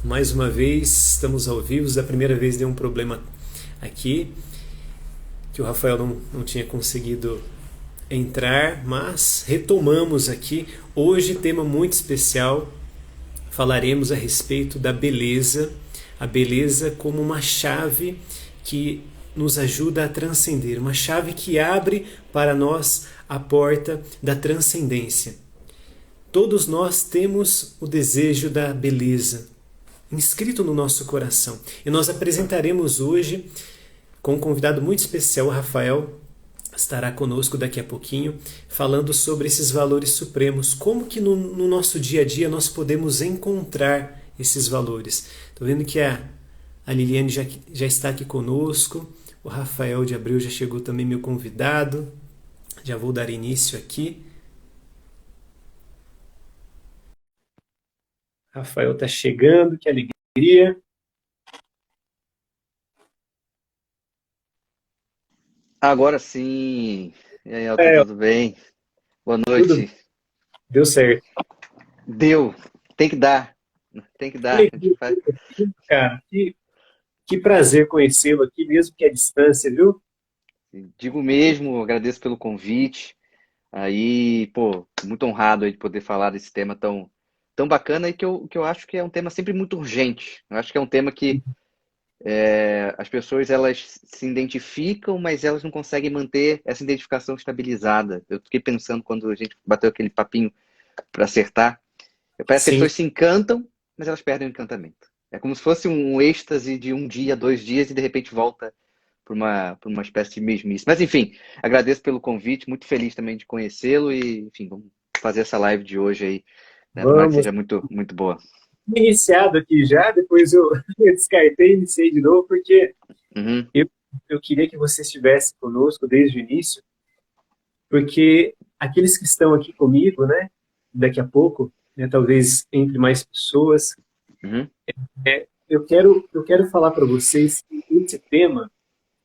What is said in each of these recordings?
Mais uma vez, estamos ao vivo. Da primeira vez deu um problema aqui, que o Rafael não tinha conseguido entrar, mas retomamos aqui. Hoje, tema muito especial. Falaremos a respeito da beleza, a beleza como uma chave que nos ajuda a transcender, uma chave que abre para nós a porta da transcendência. Todos nós temos o desejo da beleza inscrito no nosso coração. E nós apresentaremos hoje com um convidado muito especial, o Rafael, estará conosco daqui a pouquinho, falando sobre esses valores supremos, como que no nosso dia a dia nós podemos encontrar esses valores. Estou vendo que a Liliane já está aqui conosco, o Rafael de Abreu já chegou também, meu convidado, já vou dar início aqui. Rafael está chegando, que alegria. Agora sim. E aí, Elton, É, tudo bem? Boa tudo noite. deu certo. Deu. Tem que dar. Tem que dar. A gente Alegria, faz. cara. Que prazer conhecê-lo aqui, mesmo que à distância, viu? Digo mesmo, agradeço pelo convite. Aí, pô, muito honrado aí de poder falar desse tema tão bacana e que eu acho que é um tema sempre muito urgente. Eu acho que é um tema que as pessoas elas se identificam, mas elas não conseguem manter essa identificação estabilizada. Eu fiquei pensando quando a gente bateu aquele papinho para acertar. Parece que as Sim, pessoas se encantam, mas elas perdem o encantamento. É como se fosse um êxtase de um dia, 2 dias e de repente volta para uma espécie de mesmice. Mas enfim, agradeço pelo convite, muito feliz também de conhecê-lo e, enfim, vamos fazer essa live de hoje aí, né? Tomara que vamos. seja muito, muito boa. Iniciado aqui já, depois eu descartei e iniciei de novo, porque Uhum, eu, eu queria que você estivesse conosco desde o início, porque aqueles que estão aqui comigo, né, daqui a pouco, né, talvez entre mais pessoas, uhum, eu quero falar para vocês que esse tema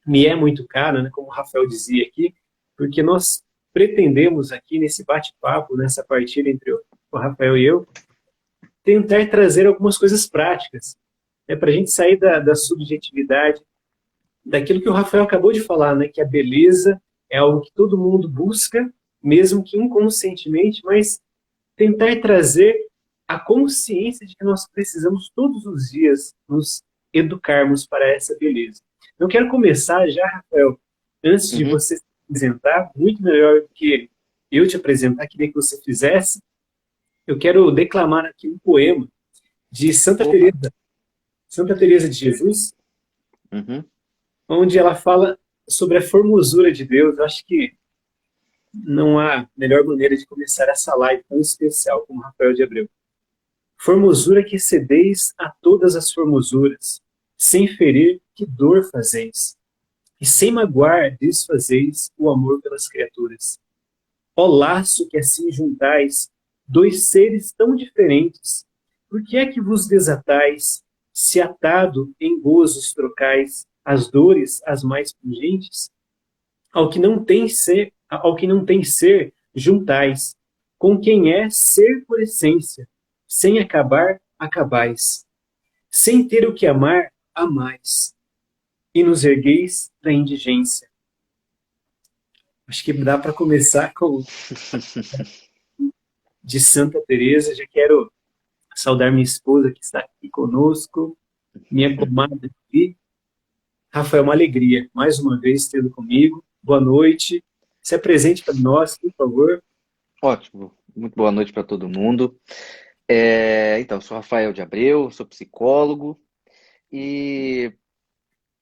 me é muito caro, né, como o Rafael dizia aqui, porque nós pretendemos aqui nesse bate-papo, nessa partilha entre o Rafael e eu, tentar trazer algumas coisas práticas, né, para a gente sair da subjetividade, daquilo que o Rafael acabou de falar, né, que a beleza é algo que todo mundo busca, mesmo que inconscientemente, mas tentar trazer a consciência de que nós precisamos todos os dias nos educarmos para essa beleza. Eu quero começar já, Rafael, antes de uhum. você se apresentar, muito melhor do que eu te apresentar, queria que você fizesse, eu quero declamar aqui um poema de Opa! Santa Teresa de Jesus, Uhum. onde ela fala sobre a formosura de Deus. Eu acho que não há melhor maneira de começar essa live tão especial como Rafael de Abreu. Formosura que cedeis a todas as formosuras, sem ferir, que dor fazeis, e sem magoar desfazeis o amor pelas criaturas. Ó laço que assim juntais, dois seres tão diferentes, por que é que vos desatais, se atado em gozos trocais, as dores as mais pungentes? Ao que não tem ser, juntais, com quem é ser por essência, sem acabar, acabais, sem ter o que amar, amais, e nos ergueis da indigência. Acho que dá para começar com de Santa Teresa. Já quero saudar minha esposa que está aqui conosco, minha comadre aqui. Rafael, uma alegria mais uma vez tê-lo comigo. Boa noite. Se apresente para nós, por favor. Ótimo. Muito boa noite para todo mundo. Então, sou Rafael de Abreu, sou psicólogo e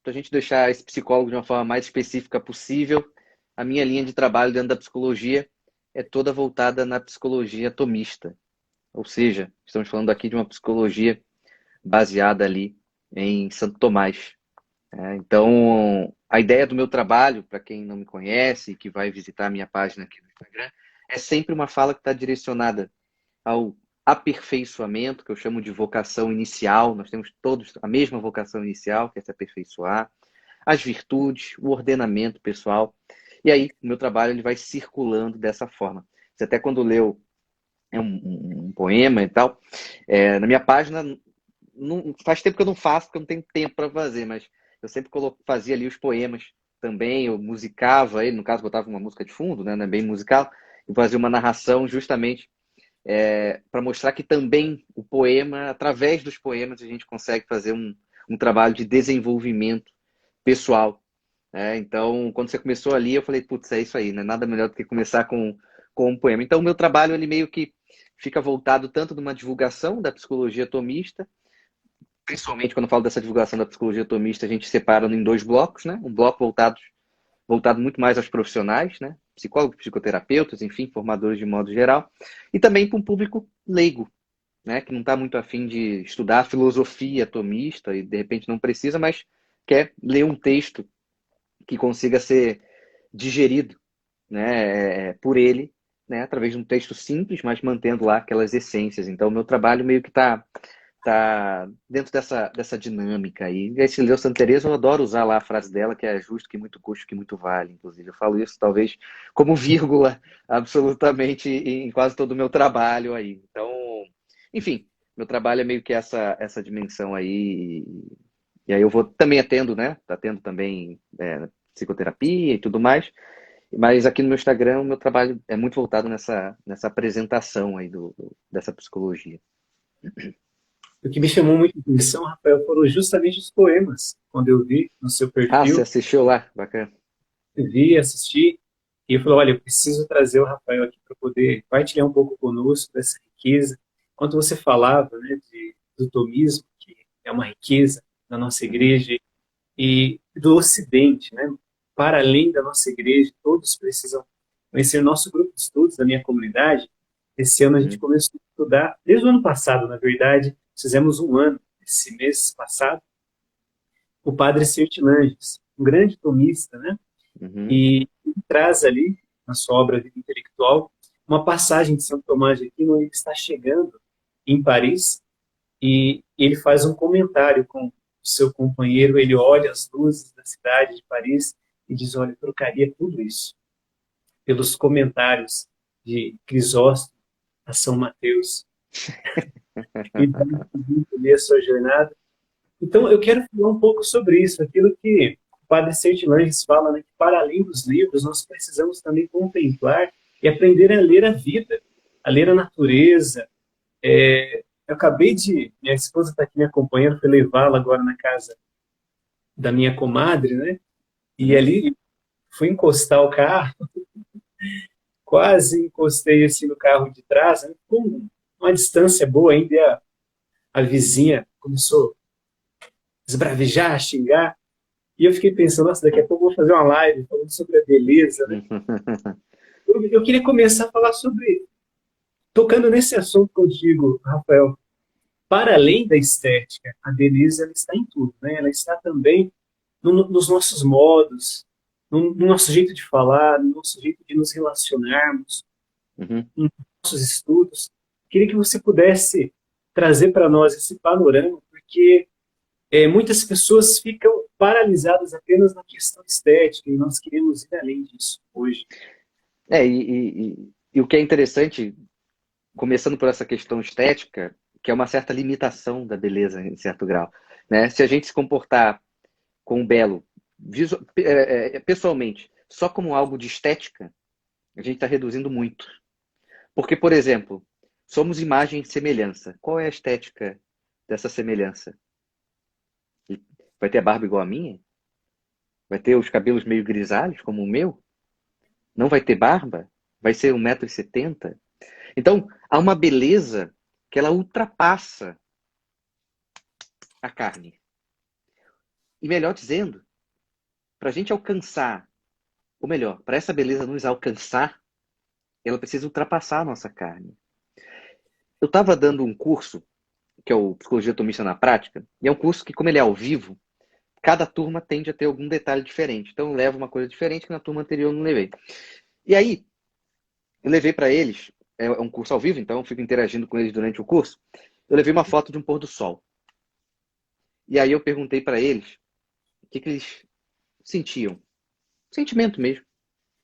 para a gente deixar esse psicólogo de uma forma mais específica possível, a minha linha de trabalho dentro da psicologia é toda voltada na psicologia tomista. Ou seja, estamos falando aqui de uma psicologia baseada ali em Santo Tomás. Então, a ideia do meu trabalho, para quem não me conhece e que vai visitar a minha página aqui no Instagram, é sempre uma fala que está direcionada ao aperfeiçoamento, que eu chamo de vocação inicial. Nós temos todos a mesma vocação inicial, que é se aperfeiçoar, as virtudes, o ordenamento pessoal. E aí, o meu trabalho ele vai circulando dessa forma. Você até quando leu um poema e tal, na minha página faz tempo que eu não faço, porque eu não tenho tempo para fazer, mas eu sempre fazia ali os poemas também, eu musicava ele, no caso botava uma música de fundo, né, não é bem musical, e fazia uma narração justamente para mostrar que também o poema, através dos poemas, a gente consegue fazer um trabalho de desenvolvimento pessoal. Então, quando você começou ali, eu falei, putz, é isso aí, né? Nada melhor do que começar com um poema. Então, o meu trabalho, ele meio que fica voltado tanto numa divulgação da psicologia tomista, principalmente quando eu falo dessa divulgação da psicologia tomista, a gente separa em dois blocos, né? Um bloco voltado muito mais aos profissionais, né? Psicólogos, psicoterapeutas, enfim, formadores de modo geral, e também para um público leigo, né? Que não está muito afim de estudar filosofia tomista e de repente não precisa, mas quer ler um texto que consiga ser digerido, né, por ele, né, através de um texto simples, mas mantendo lá aquelas essências. Então, o meu trabalho meio que tá dentro dessa dinâmica aí. E esse Leo Santa Teresa, eu adoro usar lá a frase dela, que é justo que muito custa, que muito vale, inclusive. Eu falo isso talvez como vírgula, absolutamente, em quase todo o meu trabalho aí. Então, enfim, meu trabalho é meio que essa dimensão aí. E aí eu vou também atendo, né? Tá tendo também psicoterapia e tudo mais. Mas aqui no meu Instagram, o meu trabalho é muito voltado nessa apresentação aí dessa psicologia. O que me chamou muita atenção, Rafael, foram justamente os poemas. Quando eu vi no seu Ah, você perfil, assistiu lá? Bacana. vi, assisti, e eu falei, olha, eu preciso trazer o Rafael aqui para poder partilhar um pouco conosco dessa riqueza. Enquanto você falava, né, do tomismo, que é uma riqueza da nossa Uhum, igreja, e do Ocidente, né, para além da nossa igreja, todos precisam conhecer o nosso grupo de estudos da minha comunidade. Esse ano a gente uhum, começou a estudar, desde o ano passado, na verdade, fizemos um ano, esse mês passado, o padre Sertilanges, um grande tomista, né? uhum, E ele traz ali, na sua obra Vida Intelectual, uma passagem de São Tomás de Aquino, onde ele está chegando em Paris e ele faz um comentário com o seu companheiro, ele olha as luzes da cidade de Paris e diz, olha, eu trocaria tudo isso pelos comentários de Crisóstomo a São Mateus. Então, ler a sua jornada. Então, eu quero falar um pouco sobre isso, aquilo que o Padre Sertilanges fala, né, que para além dos livros, nós precisamos também contemplar e aprender a ler a vida, a ler a natureza. Eu acabei de... Minha esposa está aqui me acompanhando, fui levá-la agora na casa da minha comadre, né? E uhum. ali fui encostar o carro, quase encostei assim no carro de trás, né, com uma distância boa ainda, e a vizinha começou a esbravejar, a xingar. E eu fiquei pensando, nossa, daqui a pouco eu vou fazer uma live falando sobre a beleza, né? Eu queria começar a falar sobre, tocando nesse assunto contigo, Rafael, para além da estética, a beleza ela está em tudo, né? Ela está também nos nossos modos, no nosso jeito de falar, no nosso jeito de nos relacionarmos, Uhum. nos nossos estudos. Queria que você pudesse trazer para nós esse panorama, porque muitas pessoas ficam paralisadas apenas na questão estética e nós queremos ir além disso hoje. E o que é interessante, começando por essa questão estética, que é uma certa limitação da beleza em certo grau, né? Se a gente se comportar com o belo pessoalmente, só como algo de estética, a gente está reduzindo muito. Porque, por exemplo, somos imagem e semelhança. Qual é a estética dessa semelhança? Vai ter a barba igual a minha? Vai ter os cabelos meio grisalhos, como o meu? Não vai ter barba? Vai ser 1,70 m? Então, há uma beleza que ela ultrapassa a carne. E melhor dizendo, para a gente alcançar, ou melhor, para essa beleza nos alcançar, ela precisa ultrapassar a nossa carne. Eu estava dando um curso, que é o Psicologia Atomista na Prática, e é um curso que, como ele é ao vivo, cada turma tende a ter algum detalhe diferente. Então, eu levo uma coisa diferente que na turma anterior eu não levei. E aí, eu levei para eles, é um curso ao vivo, então eu fico interagindo com eles durante o curso. Eu levei uma foto de um pôr do sol. E aí eu perguntei para eles o que eles sentiam. Sentimento mesmo,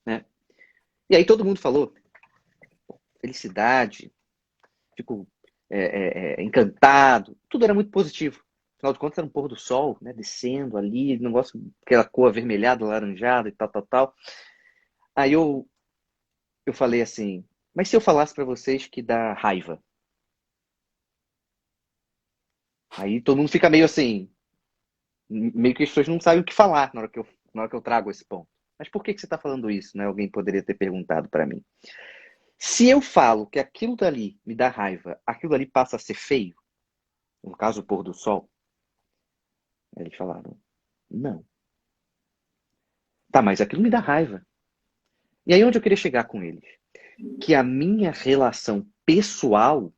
né? E aí todo mundo falou felicidade, fico encantado. Tudo era muito positivo. Afinal de contas, era um pôr do sol, né, descendo ali, negócio, aquela cor avermelhada, laranjada e tal, tal, tal. Aí eu falei assim, mas se eu falasse para vocês que dá raiva? Aí todo mundo fica meio assim, meio que as pessoas não sabem o que falar na hora que eu trago esse ponto. Mas por que você está falando isso, né? Alguém poderia ter perguntado para mim. Se eu falo que aquilo dali me dá raiva, aquilo dali passa a ser feio, no caso o pôr do sol, eles falaram, não. Tá, mas aquilo me dá raiva. E aí onde eu queria chegar com eles? Que a minha relação pessoal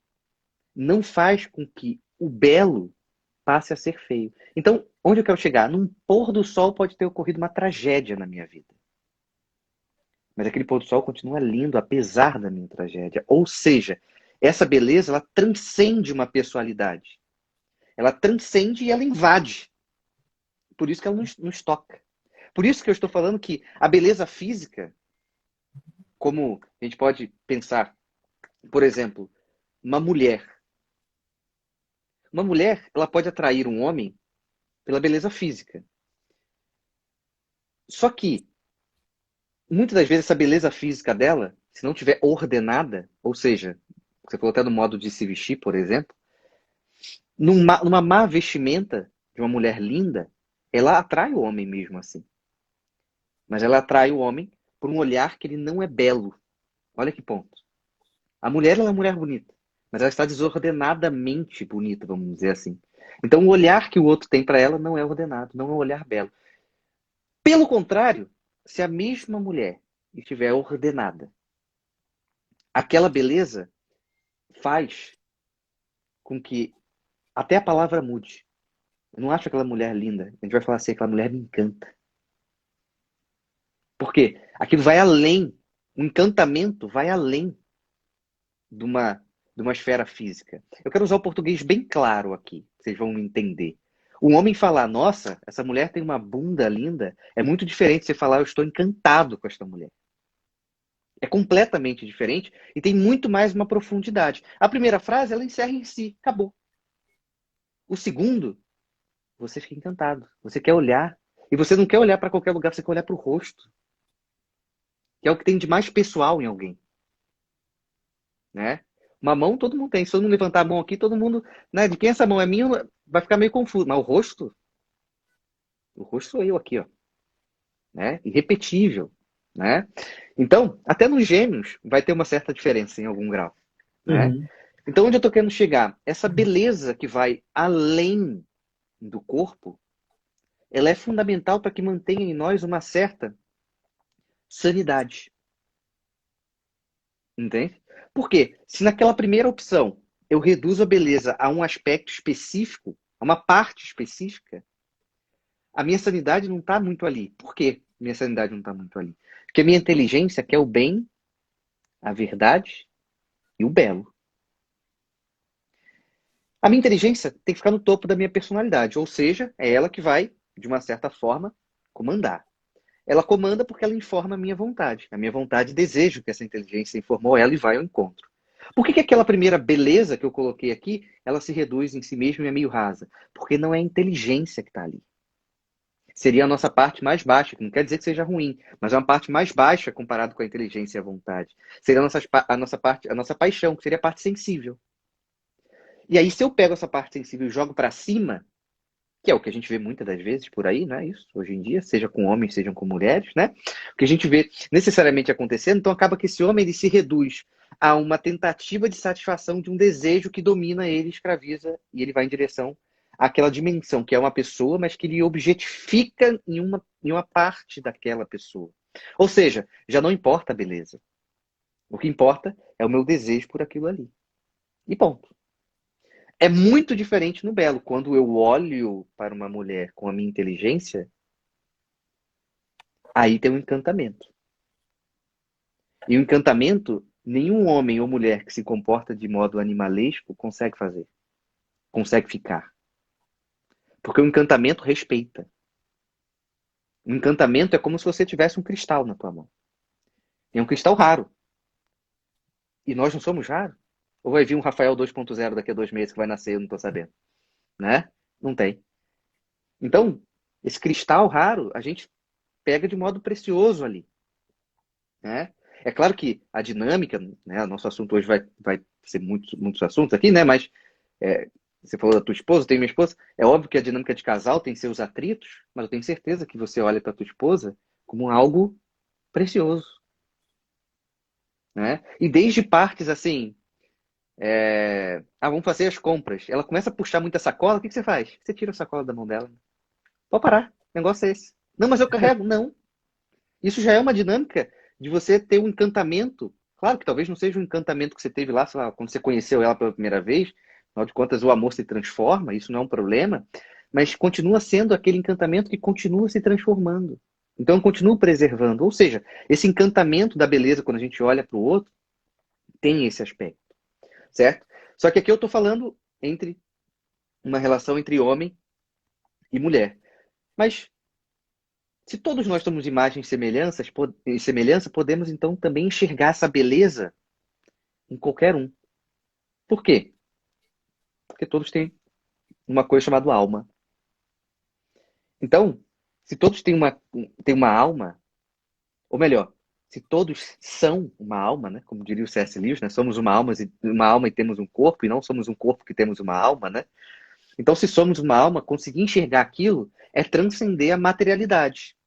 não faz com que o belo passe a ser feio. Então, onde eu quero chegar? Num pôr do sol pode ter ocorrido uma tragédia na minha vida. Mas aquele pôr do sol continua lindo, apesar da minha tragédia. Ou seja, essa beleza, ela transcende uma pessoalidade. Ela transcende e ela invade. Por isso que ela nos toca. Por isso que eu estou falando que a beleza física, como a gente pode pensar, por exemplo, uma mulher. Uma mulher, ela pode atrair um homem pela beleza física. Só que, muitas das vezes, essa beleza física dela, se não tiver ordenada, ou seja, você falou até no modo de se vestir, por exemplo, numa má vestimenta de uma mulher linda, ela atrai o homem mesmo assim. Mas ela atrai o homem por um olhar que ele não é belo. Olha que ponto. A mulher, ela é uma mulher bonita, mas ela está desordenadamente bonita, vamos dizer assim. Então, o olhar que o outro tem para ela não é ordenado, não é um olhar belo. Pelo contrário, se a mesma mulher estiver ordenada, aquela beleza faz com que até a palavra mude. Eu não acho aquela mulher linda. A gente vai falar assim, aquela mulher me encanta. Por quê? Aquilo vai além. O encantamento vai além de uma esfera física. Eu quero usar o português bem claro aqui, vocês vão entender. Um homem falar, nossa, essa mulher tem uma bunda linda, é muito diferente de você falar, eu estou encantado com esta mulher. É completamente diferente e tem muito mais uma profundidade. A primeira frase, ela encerra em si, acabou. O segundo, você fica encantado. Você quer olhar. E você não quer olhar para qualquer lugar, você quer olhar para o rosto. Que é o que tem de mais pessoal em alguém. Né? Uma mão todo mundo tem. Se eu não levantar a mão aqui, todo mundo. Né? De quem essa mão é minha, vai ficar meio confuso. Mas o rosto sou eu aqui, ó. Né? Irrepetível. Né? Então, até nos gêmeos vai ter uma certa diferença em algum grau. Né? Uhum. Então, onde eu estou querendo chegar? Essa beleza que vai além do corpo, ela é fundamental para que mantenha em nós uma certa sanidade. Entende? Por quê? Se naquela primeira opção eu reduzo a beleza a um aspecto específico, a uma parte específica, a minha sanidade não está muito ali. Por quê? Minha sanidade não está muito ali. Porque a minha inteligência quer o bem, a verdade e o belo. A minha inteligência tem que ficar no topo da minha personalidade, ou seja, é ela que vai, de uma certa forma, comandar. Ela comanda porque ela informa a minha vontade. A minha vontade desejo que essa inteligência informou ela e vai ao encontro. Por que aquela primeira beleza que eu coloquei aqui, ela se reduz em si mesma e é meio rasa? Porque não é a inteligência que está ali. Seria a nossa parte mais baixa, que não quer dizer que seja ruim, mas é uma parte mais baixa comparado com a inteligência e a vontade. Seria a nossa paixão, que seria a parte sensível. E aí, se eu pego essa parte sensível e jogo para cima, que é o que a gente vê muitas das vezes por aí, não é isso? Hoje em dia, seja com homens, seja com mulheres, né? O que a gente vê necessariamente acontecendo, então acaba que esse homem ele se reduz a uma tentativa de satisfação de um desejo que domina ele, escraviza, e ele vai em direção àquela dimensão, que é uma pessoa, mas que ele objetifica em uma parte daquela pessoa. Ou seja, já não importa a beleza. O que importa é o meu desejo por aquilo ali. E ponto. É muito diferente no belo. Quando eu olho para uma mulher com a minha inteligência, aí tem um encantamento. E o encantamento, nenhum homem ou mulher que se comporta de modo animalesco consegue fazer. Consegue ficar. Porque o encantamento respeita. O encantamento é como se você tivesse um cristal na tua mão. É um cristal raro. E nós não somos raros. Ou vai vir um Rafael 2.0 daqui a 2 meses que vai nascer, eu não tô sabendo, né? Não tem. Então, esse cristal raro, a gente pega de modo precioso ali, né? É claro que a dinâmica, né? Nosso assunto hoje vai ser muitos assuntos aqui, né? Mas você falou da tua esposa, tem minha esposa. É óbvio que a dinâmica de casal tem seus atritos, mas eu tenho certeza que você olha para tua esposa como algo precioso, né? E desde partes assim, vamos fazer as compras. Ela começa a puxar muita sacola, o que você faz? Você tira a sacola da mão dela. Pode parar, o negócio é esse. Não, mas eu carrego. Não. Isso já é uma dinâmica de você ter um encantamento. Claro que talvez não seja um encantamento que você teve lá, sei lá, quando você conheceu ela pela primeira vez. Afinal de contas, o amor se transforma, isso não é um problema. Mas continua sendo aquele encantamento que continua se transformando. Então, eu continuo preservando. Ou seja, esse encantamento da beleza, quando a gente olha para o outro, tem esse aspecto, certo? Só que aqui eu estou falando entre uma relação entre homem e mulher. Mas se todos nós somos imagens e semelhança, podemos então também enxergar essa beleza em qualquer um. Por quê? Porque todos têm uma coisa chamada alma. Então, se todos têm uma alma, ou melhor, se todos são uma alma, né? Como diria o C.S. Lewis, né? Somos uma alma e temos um corpo, e não somos um corpo que temos uma alma, né? Então, se somos uma alma, conseguir enxergar aquilo é transcender a materialidade.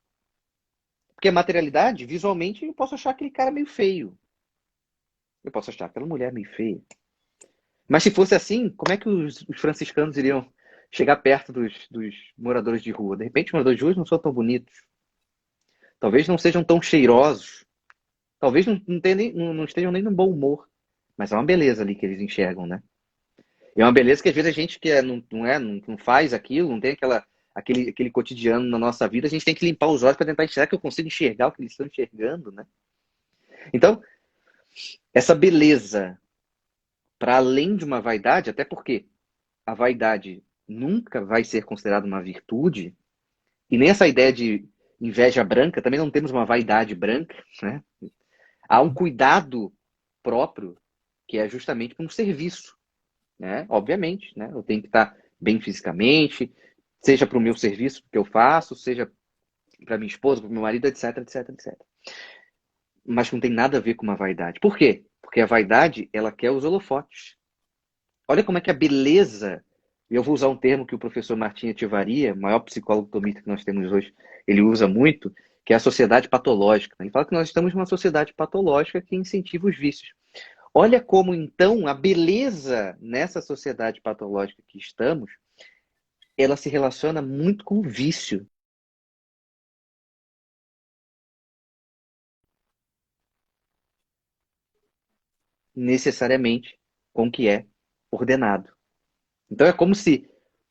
Porque a materialidade, visualmente, eu posso achar aquele cara meio feio. Eu posso achar aquela mulher meio feia. Mas se fosse assim, como é que os franciscanos iriam chegar perto dos moradores de rua? De repente, os moradores de rua não são tão bonitos. Talvez não sejam tão cheirosos. Talvez não estejam nem no bom humor. Mas é uma beleza ali que eles enxergam, né? E é uma beleza que às vezes a gente que não faz aquilo, não tem aquele cotidiano na nossa vida, a gente tem que limpar os olhos para tentar enxergar que eu consigo enxergar o que eles estão enxergando, né? Então, essa beleza, para além de uma vaidade, até porque a vaidade nunca vai ser considerada uma virtude, e nem essa ideia de inveja branca, também não temos uma vaidade branca, né? Há um cuidado próprio que é justamente um serviço, né? Obviamente, né? Eu tenho que estar bem fisicamente, seja para o meu serviço que eu faço, seja para minha esposa, para o meu marido, etc, etc, etc. Mas não tem nada a ver com uma vaidade. Por quê? Porque a vaidade, ela quer os holofotes. Olha como é que a beleza, e eu vou usar um termo que o professor Martim Etchevarria, o maior psicólogo tomista que nós temos hoje, ele usa muito, que é a sociedade patológica. Ele fala que nós estamos numa sociedade patológica que incentiva os vícios. Olha como, então, a beleza nessa sociedade patológica que estamos, ela se relaciona muito com o vício. Necessariamente com o que é ordenado. Então é como se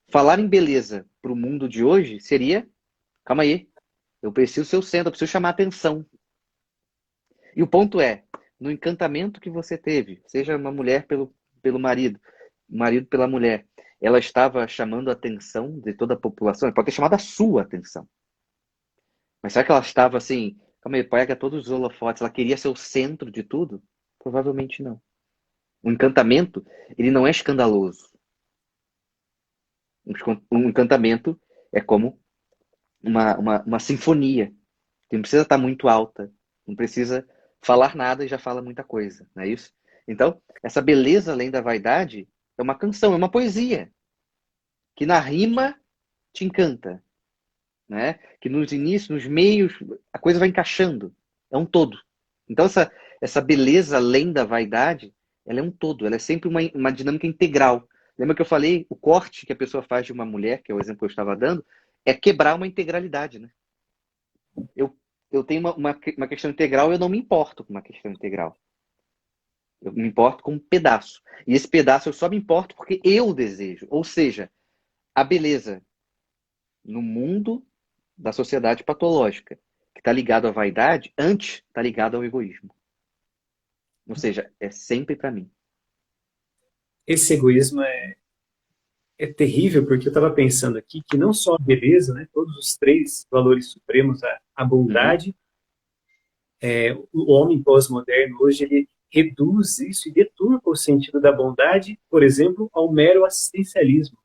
falar em beleza para o mundo de hoje seria, calma aí, eu preciso ser o centro, eu preciso chamar atenção. E o ponto é, no encantamento que você teve, seja uma mulher pelo marido, o marido pela mulher, ela estava chamando a atenção de toda a população, ela pode ter chamado a sua atenção. Mas será que ela estava assim, calma aí, pega todos os holofotes, ela queria ser o centro de tudo? Provavelmente não. O encantamento, ele não é escandaloso. Um encantamento é como uma sinfonia, que não precisa estar muito alta, não precisa falar nada e já fala muita coisa, não é isso? Então, essa beleza além da vaidade é uma canção, é uma poesia, que na rima te encanta, né? Que nos inícios, nos meios, a coisa vai encaixando, é um todo. Então, essa beleza além da vaidade, ela é um todo, ela é sempre uma dinâmica integral. Lembra que eu falei, o corte que a pessoa faz de uma mulher, que é o exemplo que eu estava dando, é quebrar uma integralidade, né? Eu tenho uma questão integral, eu não me importo com uma questão integral. Eu me importo com um pedaço. E esse pedaço eu só me importo porque eu desejo. Ou seja, a beleza no mundo da sociedade patológica, que está ligado à vaidade, antes está ligado ao egoísmo. Ou seja, é sempre para mim. Esse egoísmo é terrível, porque eu estava pensando aqui que não só a beleza, né, todos os três valores supremos, a Uhum. bondade, o homem pós-moderno hoje ele reduz isso e deturpa o sentido da bondade, por exemplo, ao mero assistencialismo.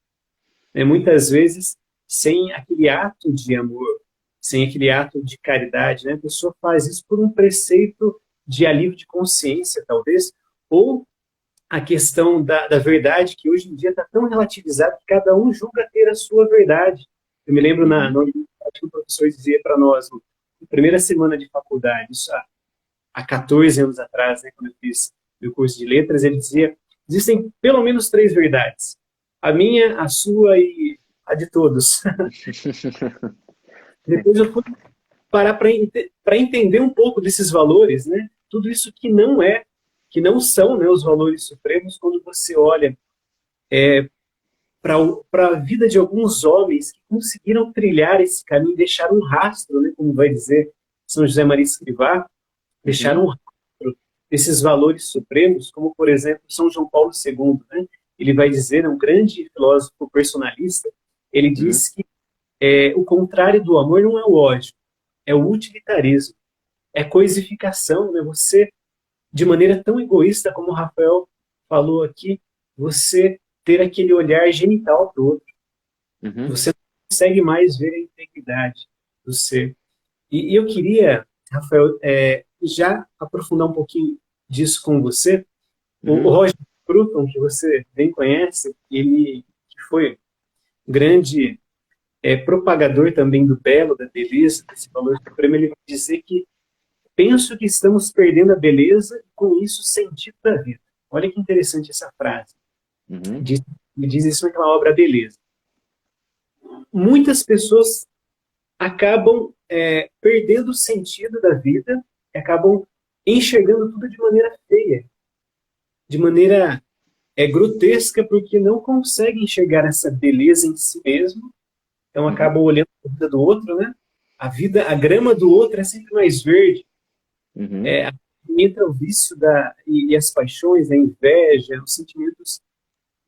Muitas vezes, sem aquele ato de amor, sem aquele ato de caridade, né? A pessoa faz isso por um preceito de alívio de consciência, talvez, ou a questão da verdade, que hoje em dia está tão relativizada que cada um julga ter a sua verdade. Eu me lembro na universidade que o professor dizia para nós, na primeira semana de faculdade, isso há 14 anos atrás, né, quando eu fiz meu curso de letras, ele dizia: existem pelo menos três verdades. A minha, a sua e a de todos. Depois eu fui parar para entender um pouco desses valores, né? Tudo isso que não são, né, os valores supremos, quando você olha para a vida de alguns homens que conseguiram trilhar esse caminho, deixar um rastro, né, como vai dizer São José Maria Escrivá, deixar um rastro desses valores supremos, como, por exemplo, São João Paulo II, né? Ele vai dizer, é um grande filósofo personalista, ele diz que o contrário do amor não é o ódio, é o utilitarismo, é coisificação, né? Você, de maneira tão egoísta como o Rafael falou aqui, você ter aquele olhar genital para o outro. Você não consegue mais ver a integridade do ser. E eu queria, Rafael, já aprofundar um pouquinho disso com você. O Roger Scruton, que você bem conhece, ele que foi grande propagador também do belo, da beleza, desse valor supremo, ele vai dizer que penso que estamos perdendo a beleza e com isso o sentido da vida. Olha que interessante essa frase. Ele diz isso naquela obra Beleza. Muitas pessoas acabam perdendo o sentido da vida, acabam enxergando tudo de maneira feia, de maneira grotesca, porque não conseguem enxergar essa beleza em si mesmo, então acabam olhando a vida do outro, né? A grama do outro é sempre mais verde. Entra o vício e as paixões, a inveja, os sentimentos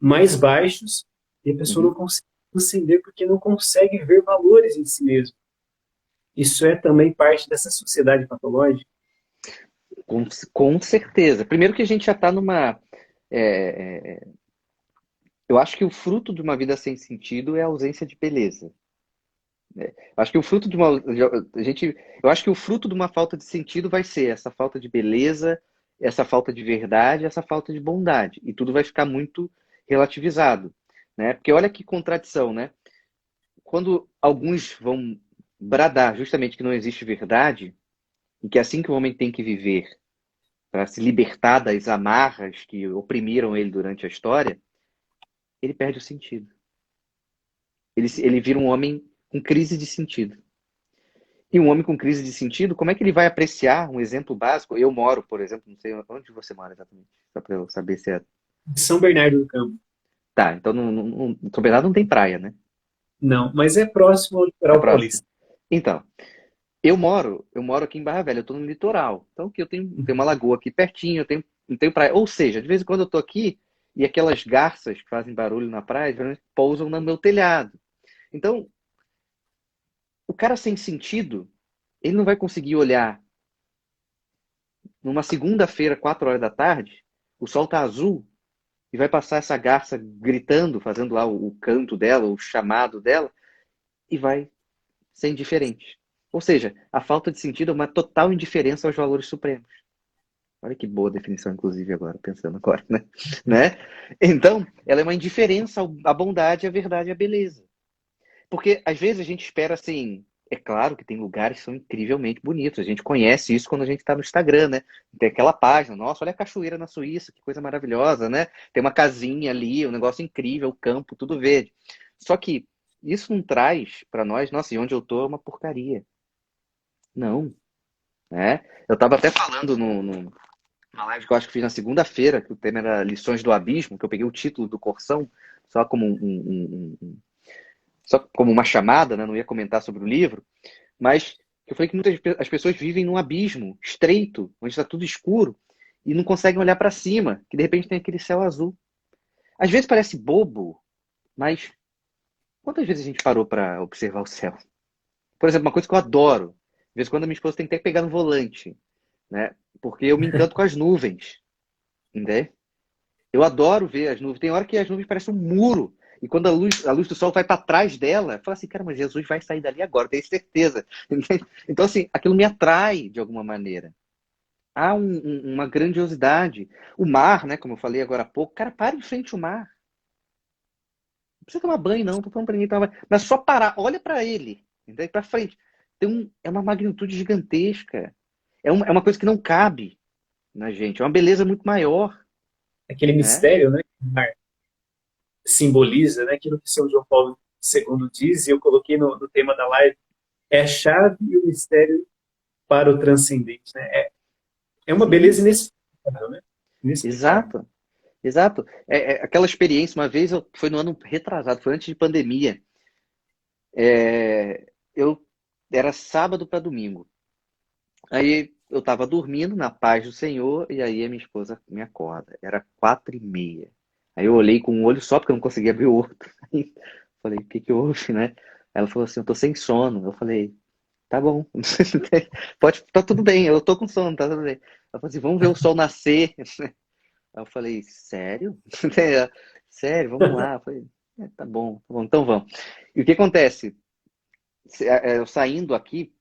mais baixos, e a pessoa não consegue transcender porque não consegue ver valores em si mesmo. Isso é também parte dessa sociedade patológica? Com certeza. Primeiro que a gente já está numa... Eu acho que o fruto de uma vida sem sentido é a ausência de beleza. Acho que o fruto de uma... Eu acho que o fruto de uma falta de sentido vai ser essa falta de beleza, essa falta de verdade, essa falta de bondade. E tudo vai ficar muito relativizado, né? Porque olha que contradição, né? Quando alguns vão bradar justamente que não existe verdade, e que é assim que o homem tem que viver para se libertar das amarras que oprimiram ele durante a história, ele perde o sentido. Ele vira um homem com crise de sentido. E um homem com crise de sentido, como é que ele vai apreciar um exemplo básico? Eu moro, por exemplo, não sei onde você mora exatamente, só para eu saber se é... São Bernardo do Campo. Tá, então São Bernardo não tem praia, né? Não, mas é próximo ao litoral paulista. Então, eu moro aqui em Barra Velha, eu tô no litoral. Então aqui eu tenho uma lagoa aqui pertinho, não tenho praia. Ou seja, de vez em quando eu tô aqui e aquelas garças que fazem barulho na praia, geralmente pousam no meu telhado. Então, o cara sem sentido, ele não vai conseguir olhar numa segunda-feira, 4 horas da tarde, o sol tá azul e vai passar essa garça gritando, fazendo lá o canto dela, o chamado dela, e vai ser indiferente. Ou seja, a falta de sentido é uma total indiferença aos valores supremos. Olha que boa definição, inclusive, agora, pensando agora, né? Então, ela é uma indiferença à bondade, à verdade e à beleza. Porque, às vezes, a gente espera, assim... É claro que tem lugares que são incrivelmente bonitos. A gente conhece isso quando a gente está no Instagram, né? Tem aquela página, nossa, olha a cachoeira na Suíça, que coisa maravilhosa, né? Tem uma casinha ali, um negócio incrível, o campo, tudo verde. Só que isso não traz para nós, nossa, e onde eu tô é uma porcaria. Não, né? Eu estava até falando numa live que eu acho que fiz na segunda-feira, que o tema era Lições do Abismo, que eu peguei o título do Corsão, só como só como uma chamada, né? Não ia comentar sobre o livro, mas eu falei que as pessoas vivem num abismo estreito, onde está tudo escuro, e não conseguem olhar para cima, que de repente tem aquele céu azul. Às vezes parece bobo, mas quantas vezes a gente parou para observar o céu? Por exemplo, uma coisa que eu adoro, de vez em quando a minha esposa tem que até pegar no volante, né? Porque eu me encanto com as nuvens. entende? Eu adoro ver as nuvens. Tem hora que as nuvens parecem um muro. E quando a luz do sol vai para trás dela, eu falo assim, cara, mas Jesus vai sair dali agora, tenho certeza. Entende? Então, assim, aquilo me atrai de alguma maneira. Há uma grandiosidade. O mar, né, como eu falei agora há pouco, cara, para em frente ao mar. Não precisa tomar banho, não. Tô falando pra ninguém tomar banho. Mas só parar, olha para ele, entende? Para frente. É uma magnitude gigantesca. É uma coisa que não cabe na gente. É uma beleza muito maior, Aquele né? mistério, né, que o mar simboliza, né, aquilo que São João Paulo II diz, e eu coloquei no tema da live, é a chave e o mistério para o transcendente, né? É uma beleza Sim, inexplicável, né? Inexplicável. exato. Exato. Aquela experiência, uma vez, foi no ano retrasado, foi antes de pandemia. Eu era sábado para domingo. Aí eu estava dormindo na paz do Senhor e aí a minha esposa me acorda. Era 4h30. Aí eu olhei com um olho só porque eu não conseguia abrir o outro. Aí falei, o que que houve, né? Ela falou assim, eu tô sem sono. Eu falei, tá bom, pode, tá tudo bem, eu tô com sono, tá tudo bem. Ela falou assim, vamos ver o sol nascer. Aí eu falei, sério? Sério, vamos lá. Eu falei, tá bom, então vamos. E o que acontece? Eu saindo aqui,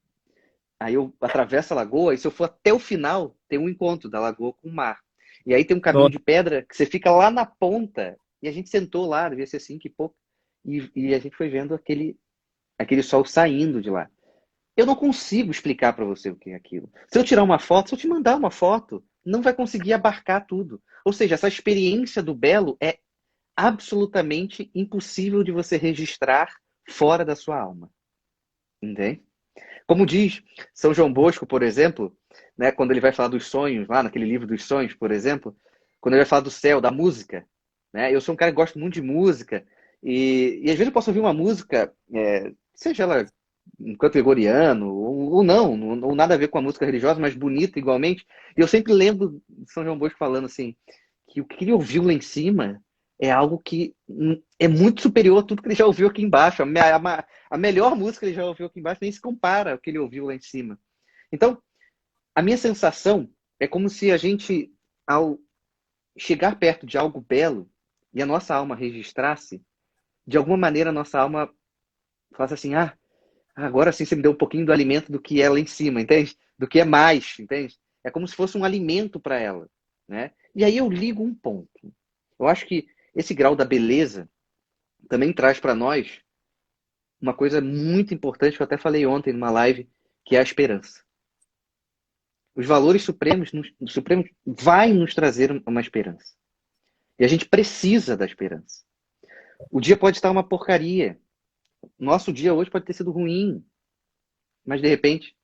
aí eu atravesso a lagoa, e se eu for até o final, tem um encontro da lagoa com o mar. E aí tem um caminho Nossa, de pedra que você fica lá na ponta, e a gente sentou lá, devia ser 5 e pouco, e a gente foi vendo aquele sol saindo de lá. Eu não consigo explicar para você o que é aquilo. Se eu tirar uma foto, se eu te mandar uma foto, não vai conseguir abarcar tudo. Ou seja, essa experiência do belo é absolutamente impossível de você registrar fora da sua alma. Entende? Como diz São João Bosco, por exemplo, né, quando ele vai falar dos sonhos, lá naquele livro dos sonhos, por exemplo, quando ele vai falar do céu, da música, né? Eu sou um cara que gosta muito de música, e às vezes eu posso ouvir uma música, seja ela um canto gregoriano, ou não, ou nada a ver com a música religiosa, mas bonita igualmente. E eu sempre lembro de São João Bosco falando assim, que o que ele ouviu lá em cima é algo que é muito superior a tudo que ele já ouviu aqui embaixo. A melhor música que ele já ouviu aqui embaixo nem se compara ao que ele ouviu lá em cima. Então, a minha sensação é como se a gente, ao chegar perto de algo belo e a nossa alma registrasse, de alguma maneira a nossa alma falasse assim, agora sim você me deu um pouquinho do alimento do que é lá em cima, entende? Do que é mais, entende? É como se fosse um alimento para ela, né? E aí eu ligo um ponto. Eu acho que esse grau da beleza também traz para nós uma coisa muito importante que eu até falei ontem numa live, que é a esperança. Os valores supremos vai nos trazer uma esperança. E a gente precisa da esperança. O dia pode estar uma porcaria. Nosso dia hoje pode ter sido ruim, mas de repente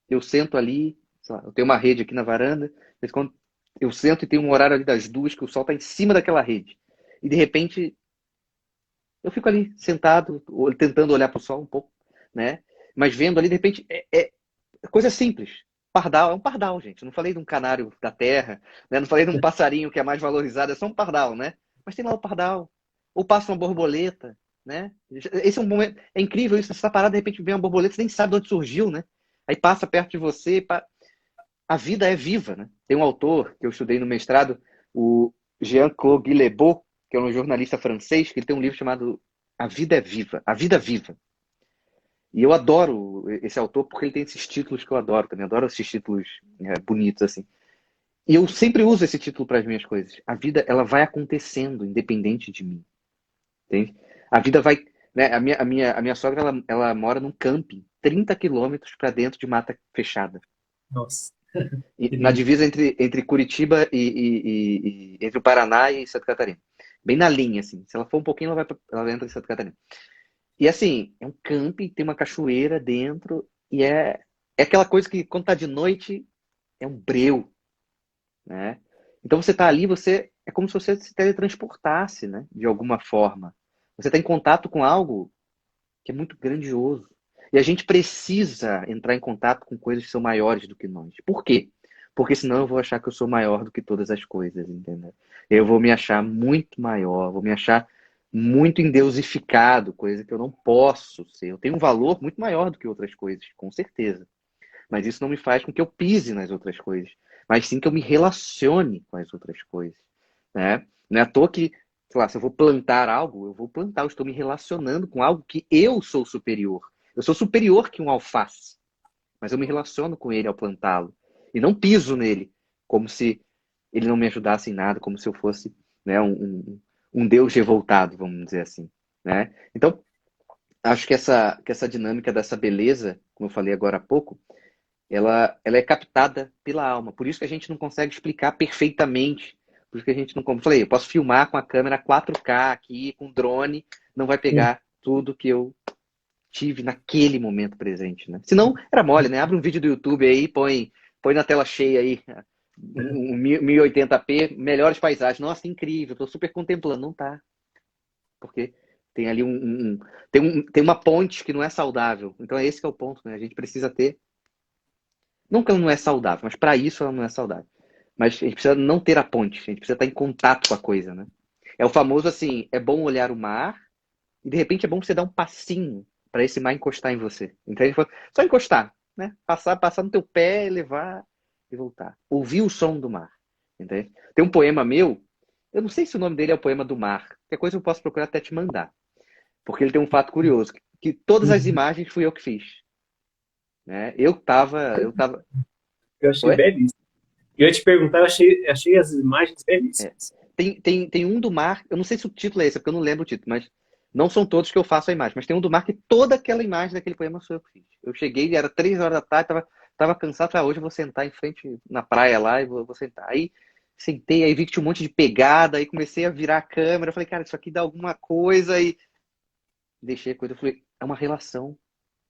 eu sento ali, sei lá, eu tenho uma rede aqui na varanda, mas quando eu sento e tem um horário ali das 2 que o sol está em cima daquela rede. E de repente eu fico ali sentado, tentando olhar para o sol um pouco, né? Mas vendo ali, de repente, coisa simples. Pardal, é um pardal, gente. Não falei de um canário da terra, né? Não falei de um passarinho que é mais valorizado, é só um pardal, né? Mas tem lá o pardal. Ou passa uma borboleta, né? Esse é um momento. É incrível isso. Você está parado, de repente vem uma borboleta, você nem sabe de onde surgiu, né? Aí passa perto de você. A vida é viva, né? Tem um autor que eu estudei no mestrado, o Jean-Claude Guillebeau, que é um jornalista francês, que ele tem um livro chamado A Vida é Viva, A Vida Viva. E eu adoro esse autor porque ele tem esses títulos que eu adoro também. Adoro esses títulos bonitos, assim. E eu sempre uso esse título para as minhas coisas. A vida, ela vai acontecendo, independente de mim. Entende? A vida vai. Né, a minha sogra, ela mora num camping, 30 quilômetros para dentro de mata fechada. nossa, E que na lindo. divisa entre Curitiba entre o Paraná e Santa Catarina. Bem na linha, assim. Se ela for um pouquinho, ela entra em Santa Catarina. E assim, é um camping, tem uma cachoeira dentro, e é aquela coisa que quando tá de noite é um breu, né? Então você tá ali, você é como se você se teletransportasse, né? De alguma forma. Você está em contato com algo que é muito grandioso. E a gente precisa entrar em contato com coisas que são maiores do que nós. Por quê? Porque senão eu vou achar que eu sou maior do que todas as coisas, entendeu? Eu vou me achar muito maior, vou me achar muito endeusificado, coisa que eu não posso ser. Eu tenho um valor muito maior do que outras coisas, com certeza. Mas isso não me faz com que eu pise nas outras coisas. mas sim que eu me relacione com as outras coisas, né? Não é à toa que, sei lá, se eu vou plantar algo, eu vou plantar, eu estou me relacionando com algo que eu sou superior. Eu sou superior que um alface, mas eu me relaciono com ele ao plantá-lo. E não piso nele, como se ele não me ajudasse em nada, como se eu fosse, né, um Deus revoltado, vamos dizer assim, né? Então, acho que essa dinâmica dessa beleza, como eu falei agora há pouco, ela é captada pela alma. Por isso que a gente não consegue explicar perfeitamente. Por isso que a gente não... Como eu falei, eu posso filmar com a câmera 4K aqui, com drone, não vai pegar tudo que eu tive naquele momento presente, né? Senão, era mole, né? Abre um vídeo do YouTube aí, põe na tela cheia aí, um 1080p, melhores paisagens. Nossa, incrível, tô super contemplando. Não tá, porque tem ali tem uma ponte que não é saudável. Então é esse que é o ponto, né? A gente precisa ter, não que ela não é saudável, mas para isso ela não é saudável. Mas a gente precisa não ter a ponte, a gente precisa estar em contato com a coisa, né? É o famoso assim, é bom olhar o mar e de repente é bom você dar um passinho para esse mar encostar em você. Entende? Só encostar, né? Passar no teu pé, levar e voltar. Ouvir o som do mar. Entende? Tem um poema meu, eu não sei se o nome dele é o poema do mar. Qualquer coisa eu posso procurar até te mandar. Porque ele tem um fato curioso, que todas as imagens fui eu que fiz. Né? Eu tava. Eu achei Oi? belíssimo. Eu ia te perguntar, achei as imagens É. belíssimas. Tem um do mar, eu não sei se o título é esse, porque eu não lembro o título, mas não são todos que eu faço a imagem, mas tem um do mar que toda aquela imagem daquele poema sou eu que fiz. Eu cheguei, era 3 horas da tarde, tava cansado, falei, hoje eu vou sentar em frente na praia lá e vou sentar. Aí sentei, aí vi que tinha um monte de pegada, aí comecei a virar a câmera, falei, cara, isso aqui dá alguma coisa, e deixei a coisa, eu falei, é uma relação,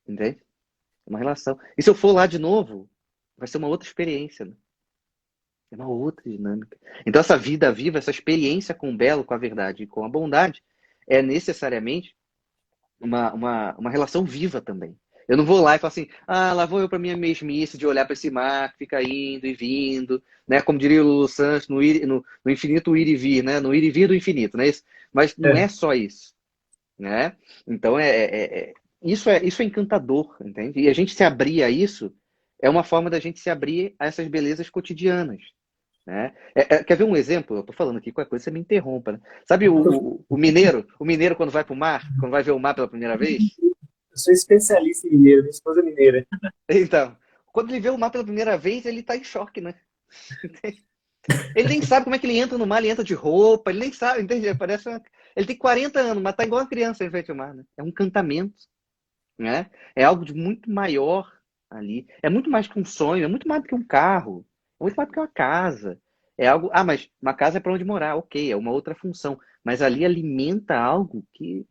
entende? É uma relação. E se eu for lá de novo, vai ser uma outra experiência, né? É uma outra dinâmica. Então, essa vida viva, essa experiência com o belo, com a verdade e com a bondade, é necessariamente uma relação viva também. Eu não vou lá e falo assim, lá vou eu para minha mesmice de olhar para esse mar que fica indo e vindo, né? Como diria o Lulu Santos, no infinito ir e vir, né? No ir e vir do infinito, né? Mas não é É, só isso, né? Então, isso é encantador, entende? E a gente se abrir a isso é uma forma da gente se abrir a essas belezas cotidianas, né? Quer ver um exemplo? Eu tô falando aqui, qualquer coisa você me interrompa, né? Sabe o mineiro? O mineiro quando vai pro mar, quando vai ver o mar pela primeira vez? eu sou especialista em mineiro, minha esposa é mineira. Então, quando ele vê o mar pela primeira vez, ele tá em choque, né? Ele nem sabe como é que ele entra no mar, ele entra de roupa, ele nem sabe, entende? Ele tem 40 anos, mas tá igual uma criança em frente ao mar, né? É um encantamento, né? É algo de muito maior ali. É muito mais que um sonho, é muito mais do que um carro, é muito mais do que uma casa. É algo. Mas uma casa é para onde morar, ok, é uma outra função. Mas ali alimenta algo que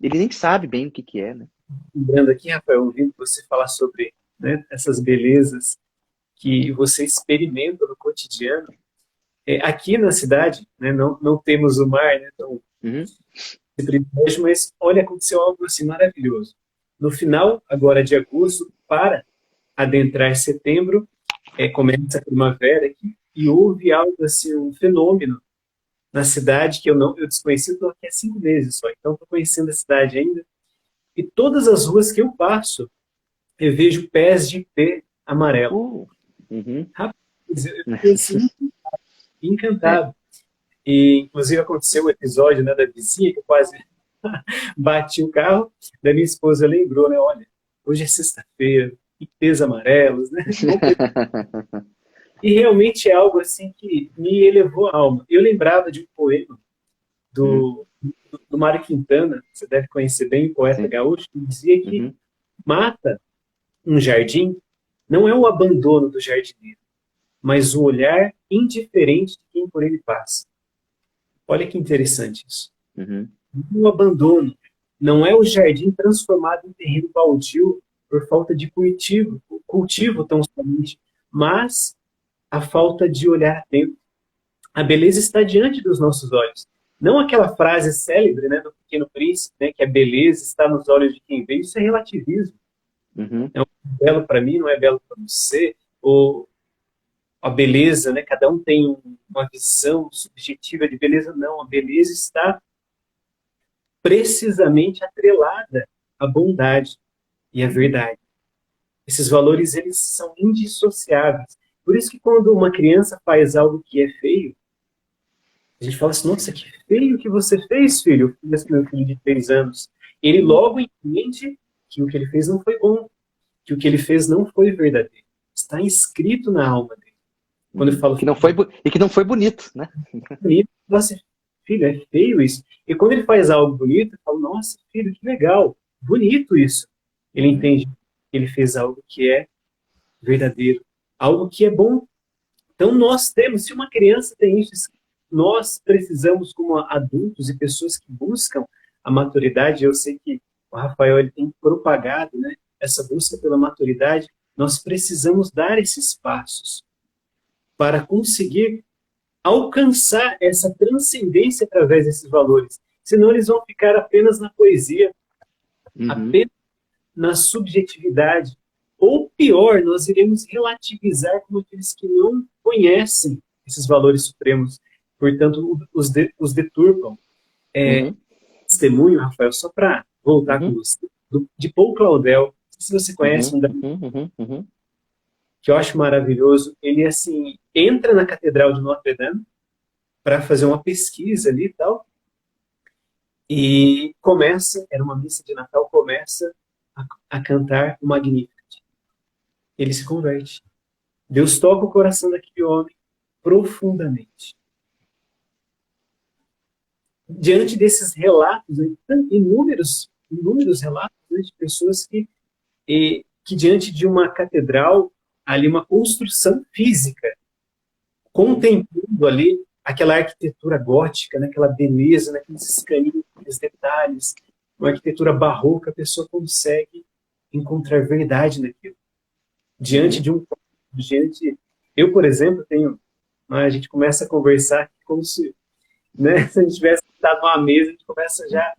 ele nem sabe bem o que que é, né? Lembrando aqui, Rafael, ouvindo você falar sobre, né, essas belezas que você experimenta no cotidiano. Aqui na cidade, né, não temos o mar, né, então Uhum, esse privilégio, mas olha, aconteceu algo assim maravilhoso. No final, agora de agosto, para adentrar setembro, começa a primavera aqui, e houve algo assim, um fenômeno na cidade que eu desconheci, estou aqui há 5 meses só, então estou conhecendo a cidade ainda, e todas as ruas que eu passo, eu vejo pés de ipê amarelo. uh, uhum. Rapaz, eu fiquei assim, É. encantado. E, inclusive, aconteceu o episódio, né, da vizinha que eu quase bati o carro, da minha esposa lembrou, né, olha, hoje é sexta-feira, ipês amarelos, né? E realmente é algo assim que me elevou a alma. Eu lembrava de um poema Uhum, do Mário Quintana, você deve conhecer bem, poeta sim. gaúcho, que dizia que Uhum, mata um jardim não é o abandono do jardineiro, mas o olhar indiferente de quem por ele passa. Olha que interessante isso. uhum, O abandono não é o jardim transformado em terreno baldio por falta de cultivo uhum, tão somente, mas a falta de olhar atento. A beleza está diante dos nossos olhos. Não aquela frase célebre, né, do Pequeno Príncipe, né, que a beleza está nos olhos de quem vê. Isso é relativismo. uhum, É belo para mim, não é belo para você. Ou a beleza, né, cada um tem uma visão subjetiva de beleza. Não, a beleza está precisamente atrelada à bondade e à uhum, verdade. Esses valores, eles são indissociáveis. Por isso que quando uma criança faz algo que é feio, a gente fala assim, nossa, que feio que você fez, filho. Esse meu filho de 3 anos. Ele logo entende que o que ele fez não foi bom, que o que ele fez não foi verdadeiro. Está inscrito na alma dele. Quando eu falo Que não foi, e que não foi bonito, né? bonito, nossa, filho, é feio isso. E quando ele faz algo bonito, eu falo, nossa, filho, que legal, bonito isso. Ele entende que ele fez algo que é verdadeiro, algo que é bom. Então nós temos, se uma criança tem isso, nós precisamos, como adultos e pessoas que buscam a maturidade, eu sei que o Rafael ele tem propagado, né, essa busca pela maturidade, nós precisamos dar esses passos para conseguir alcançar essa transcendência através desses valores. Senão eles vão ficar apenas na poesia, apenas na subjetividade. Ou pior, nós iremos relativizar como aqueles que não conhecem esses valores supremos. Portanto, os deturpam. Testemunho, Rafael, só para voltar com você, de Paul Claudel, não sei se você conhece, que eu acho maravilhoso. Ele, assim, entra na Catedral de Notre Dame para fazer uma pesquisa ali e tal, e começa, era uma missa de Natal, começa a cantar o Magnificat. Ele se converte. Deus toca o coração daquele homem profundamente. Diante desses relatos, inúmeros relatos, né, de pessoas que diante de uma catedral, ali uma construção física, contemplando ali aquela arquitetura gótica, naquela beleza, naqueles escaninhos, aqueles detalhes, uma arquitetura barroca, a pessoa consegue encontrar verdade naquilo. Diante de eu, por exemplo, tenho, a gente começa a conversar como se, né, se a gente tivesse sentado numa mesa, a gente começa já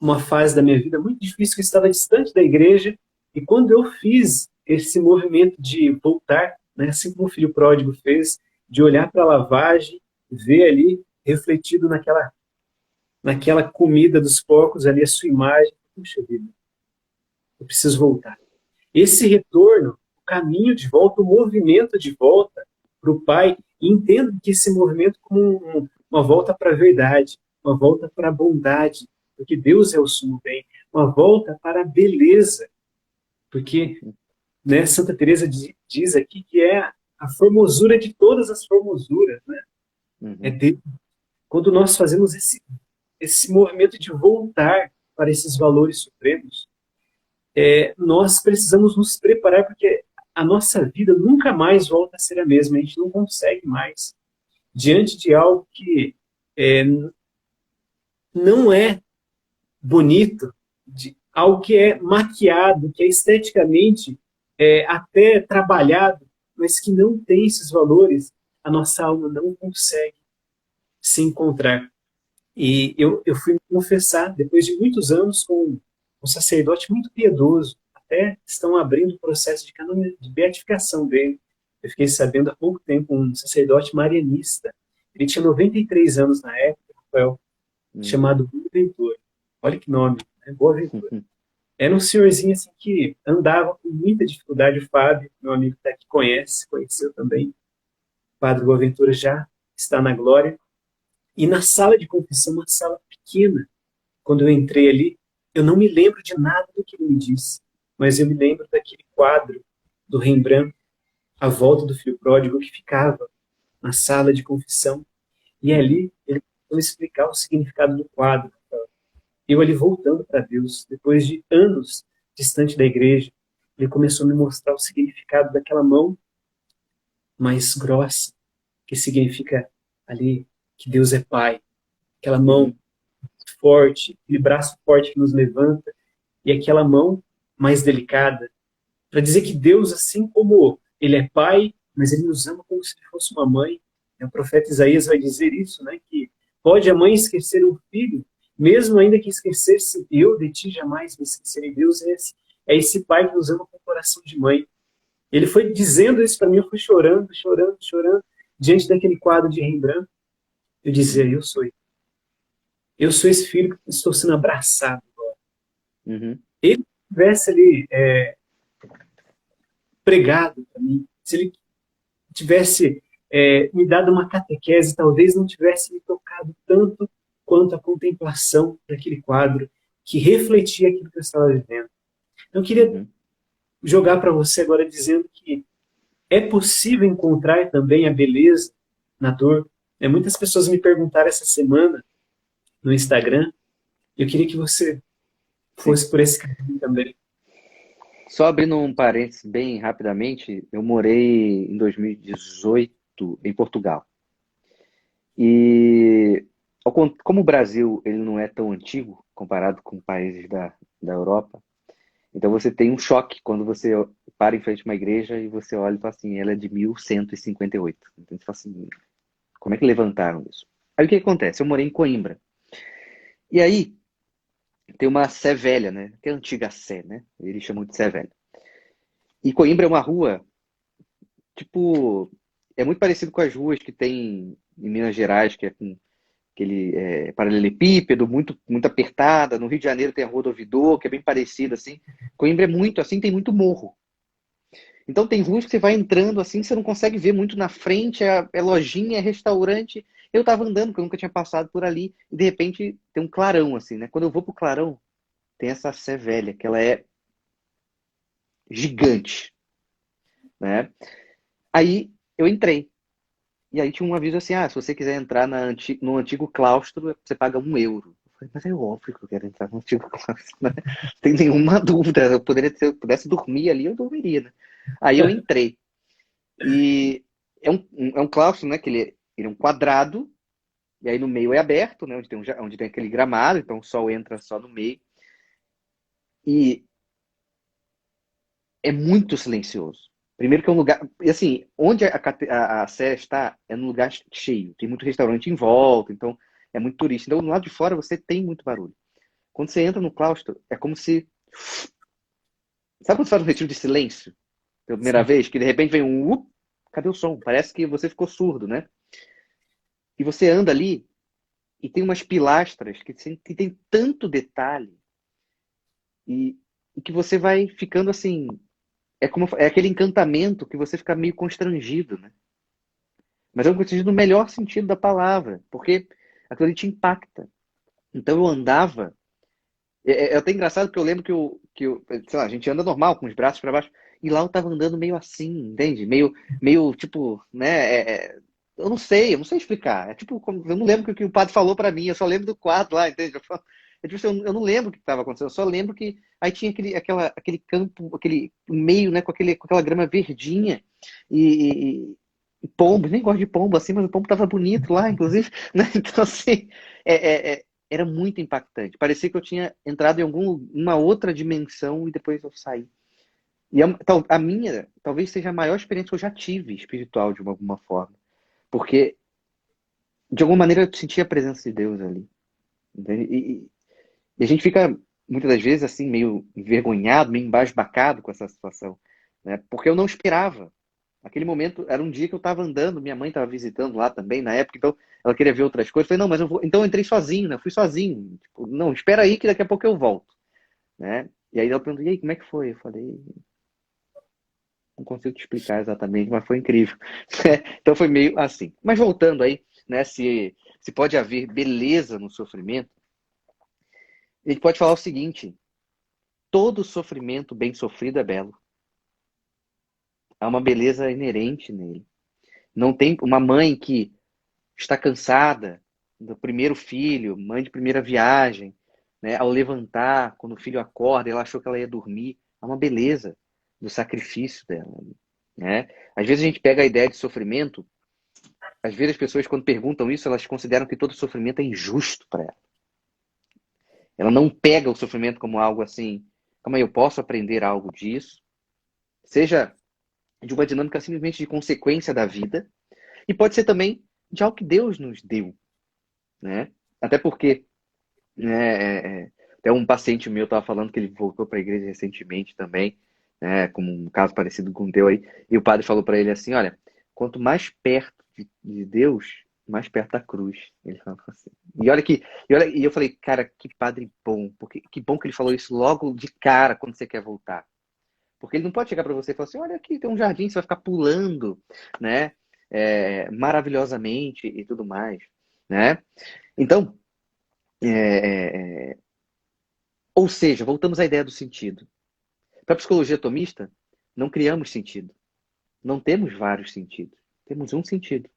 uma fase da minha vida muito difícil, que eu estava distante da igreja, e quando eu fiz esse movimento de voltar, né, assim como o filho pródigo fez, de olhar para a lavagem, ver ali, refletido naquela comida dos porcos, ali a sua imagem, puxa vida, eu preciso voltar. Esse retorno, o caminho de volta, o movimento de volta para o Pai, entendo que esse movimento como uma volta para a verdade, uma volta para a bondade, porque Deus é o sumo bem, uma volta para a beleza, porque, né, Santa Teresa diz aqui que é a formosura de todas as formosuras, né? É Deus. Quando nós fazemos esse movimento de voltar para esses valores supremos, nós precisamos nos preparar, porque a nossa vida nunca mais volta a ser a mesma, a gente não consegue mais, diante de algo que não é bonito, de algo que é maquiado, que é esteticamente até trabalhado, mas que não tem esses valores, a nossa alma não consegue se encontrar. E eu fui me confessar, depois de muitos anos, com um sacerdote muito piedoso, até estão abrindo o processo de beatificação dele. Eu fiquei sabendo há pouco tempo, um sacerdote marianista. Ele tinha 93 anos na época, Rafael, chamado Boaventura. Olha que nome, né? Boaventura. Era um senhorzinho assim que andava com muita dificuldade. O Fábio, meu amigo que está aqui, conheceu também. O Padre Boaventura já está na glória. E na sala de confissão, uma sala pequena, quando eu entrei ali, eu não me lembro de nada do que ele me disse, mas eu me lembro daquele quadro do Rembrandt, A Volta do Filho Pródigo, que ficava na sala de confissão. E ali ele começou a explicar o significado do quadro. Eu ali voltando para Deus, depois de anos distante da igreja, ele começou a me mostrar o significado daquela mão mais grossa, que significa ali que Deus é Pai. Aquela mão forte, aquele braço forte que nos levanta, e aquela mão mais delicada, para dizer que Deus, assim como Ele é Pai, mas Ele nos ama como se Ele fosse uma mãe. O profeta Isaías vai dizer isso, né? Que pode a mãe esquecer o filho, mesmo ainda que esquecesse, eu de ti jamais me esquecerei. Deus é esse Pai que nos ama com o coração de mãe. Ele foi dizendo isso para mim, eu fui chorando, diante daquele quadro de Rembrandt. Eu dizia, eu sou esse filho que estou sendo abraçado agora. Ele estivesse ali pregado para mim, se ele tivesse me dado uma catequese, talvez não tivesse me tocado tanto quanto a contemplação daquele quadro que refletia aquilo que eu estava vivendo. Então, eu queria Uhum. jogar para você agora dizendo que é possível encontrar também a beleza na dor. Muitas pessoas me perguntaram essa semana no Instagram, e eu queria que você Sim. fosse por esse caminho também. Só abrindo um parênteses bem rapidamente, eu morei em 2018 em Portugal. E como o Brasil ele não é tão antigo comparado com países da Europa, então você tem um choque quando você para em frente a uma igreja e você olha e fala assim, ela é de 1158. Então você fala assim, como é que levantaram isso? Aí o que acontece? Eu morei em Coimbra. E aí tem uma Sé Velha, né? Que é a antiga Sé, né? Eles chamam de Sé Velha. E Coimbra é uma rua, tipo, é muito parecido com as ruas que tem em Minas Gerais, que é com aquele paralelepípedo, muito apertada. No Rio de Janeiro tem a Rua do Ouvidor, que é bem parecida, assim. Coimbra é muito assim, tem muito morro. Então tem ruas que você vai entrando assim, você não consegue ver muito na frente, é lojinha, é restaurante. Eu tava andando, porque eu nunca tinha passado por ali, e de repente tem um clarão, assim, né? Quando eu vou pro clarão, tem essa Sé Velha, que ela é gigante, né? Aí eu entrei. E aí tinha um aviso assim, se você quiser entrar no antigo claustro, você paga 1 euro. Eu falei, mas é óbvio que eu quero entrar no antigo claustro, né? Não tem nenhuma dúvida. Se eu pudesse dormir ali, eu dormiria, né? Aí eu entrei. E é um claustro, né? Que ele é um quadrado, e aí no meio é aberto, né? Onde tem aquele gramado, então o sol entra só no meio. E é muito silencioso. Primeiro que é um lugar. E assim, onde a Sé está é num lugar cheio. Tem muito restaurante em volta, então é muito turista. Então, do lado de fora você tem muito barulho. Quando você entra no claustro, é como se. Sabe quando você faz um retiro de silêncio? Pela primeira Sim. vez, que de repente vem um. Cadê o som? Parece que você ficou surdo, né? E você anda ali e tem umas pilastras que tem tanto detalhe e, e que você vai ficando assim. É aquele encantamento que você fica meio constrangido, né? Mas é um constrangido no melhor sentido da palavra, porque aquilo ali te impacta. Então eu andava. É até engraçado porque eu lembro sei lá, a gente anda normal, com os braços para baixo, e lá eu tava andando meio assim, entende? Meio tipo, né? Eu não sei explicar. É tipo, eu não lembro o que o padre falou para mim, eu só lembro do quadro lá, entende? É tipo assim, eu não lembro o que estava acontecendo, eu só lembro que aí tinha aquele campo, aquele meio, né, com aquela grama verdinha e pombo, nem gosto de pombo assim, mas o pombo tava bonito lá, inclusive, né? Então, assim, era muito impactante. Parecia que eu tinha entrado em uma outra dimensão e depois eu saí. E a minha talvez seja a maior experiência que eu já tive espiritual, de alguma forma. Porque, de alguma maneira, eu sentia a presença de Deus ali. Entende? E a gente fica, muitas das vezes, assim, meio envergonhado, meio embasbacado com essa situação. Né? Porque eu não esperava. Aquele momento era um dia que eu estava andando, minha mãe estava visitando lá também na época, então ela queria ver outras coisas. Eu falei, não, mas eu vou. Então eu entrei sozinho, né? Eu fui sozinho. Tipo, não, espera aí que daqui a pouco eu volto. Né? E aí ela perguntou, e aí, como é que foi? Eu falei, não consigo te explicar exatamente, mas foi incrível. Então foi meio assim. Mas voltando aí, né? Se pode haver beleza no sofrimento, a gente pode falar o seguinte: todo sofrimento bem sofrido é belo. Há uma beleza inerente nele. Não tem uma mãe que está cansada do primeiro filho, mãe de primeira viagem, né? Ao levantar, quando o filho acorda, ela achou que ela ia dormir. Há uma beleza do sacrifício dela, né? Às vezes a gente pega a ideia de sofrimento, às vezes as pessoas quando perguntam isso, elas consideram que todo sofrimento é injusto para ela. Ela não pega o sofrimento como algo assim, calma aí, eu posso aprender algo disso, seja de uma dinâmica simplesmente de consequência da vida, e pode ser também de algo que Deus nos deu, né? Até porque, né, até um paciente meu estava falando que ele voltou para a igreja recentemente também, né, como um caso parecido com o teu aí, e o padre falou para ele assim, olha, quanto mais perto de Deus, mais perto da cruz. Ele falou assim. E eu falei, cara, que padre bom, porque que bom que ele falou isso logo de cara quando você quer voltar. Porque ele não pode chegar para você e falar assim, olha aqui, tem um jardim, você vai ficar pulando, né? Maravilhosamente e tudo mais, né? Então, é, é, ou seja, voltamos à ideia do sentido. Para a psicologia atomista, não criamos sentido. Não temos vários sentidos. Temos um sentido.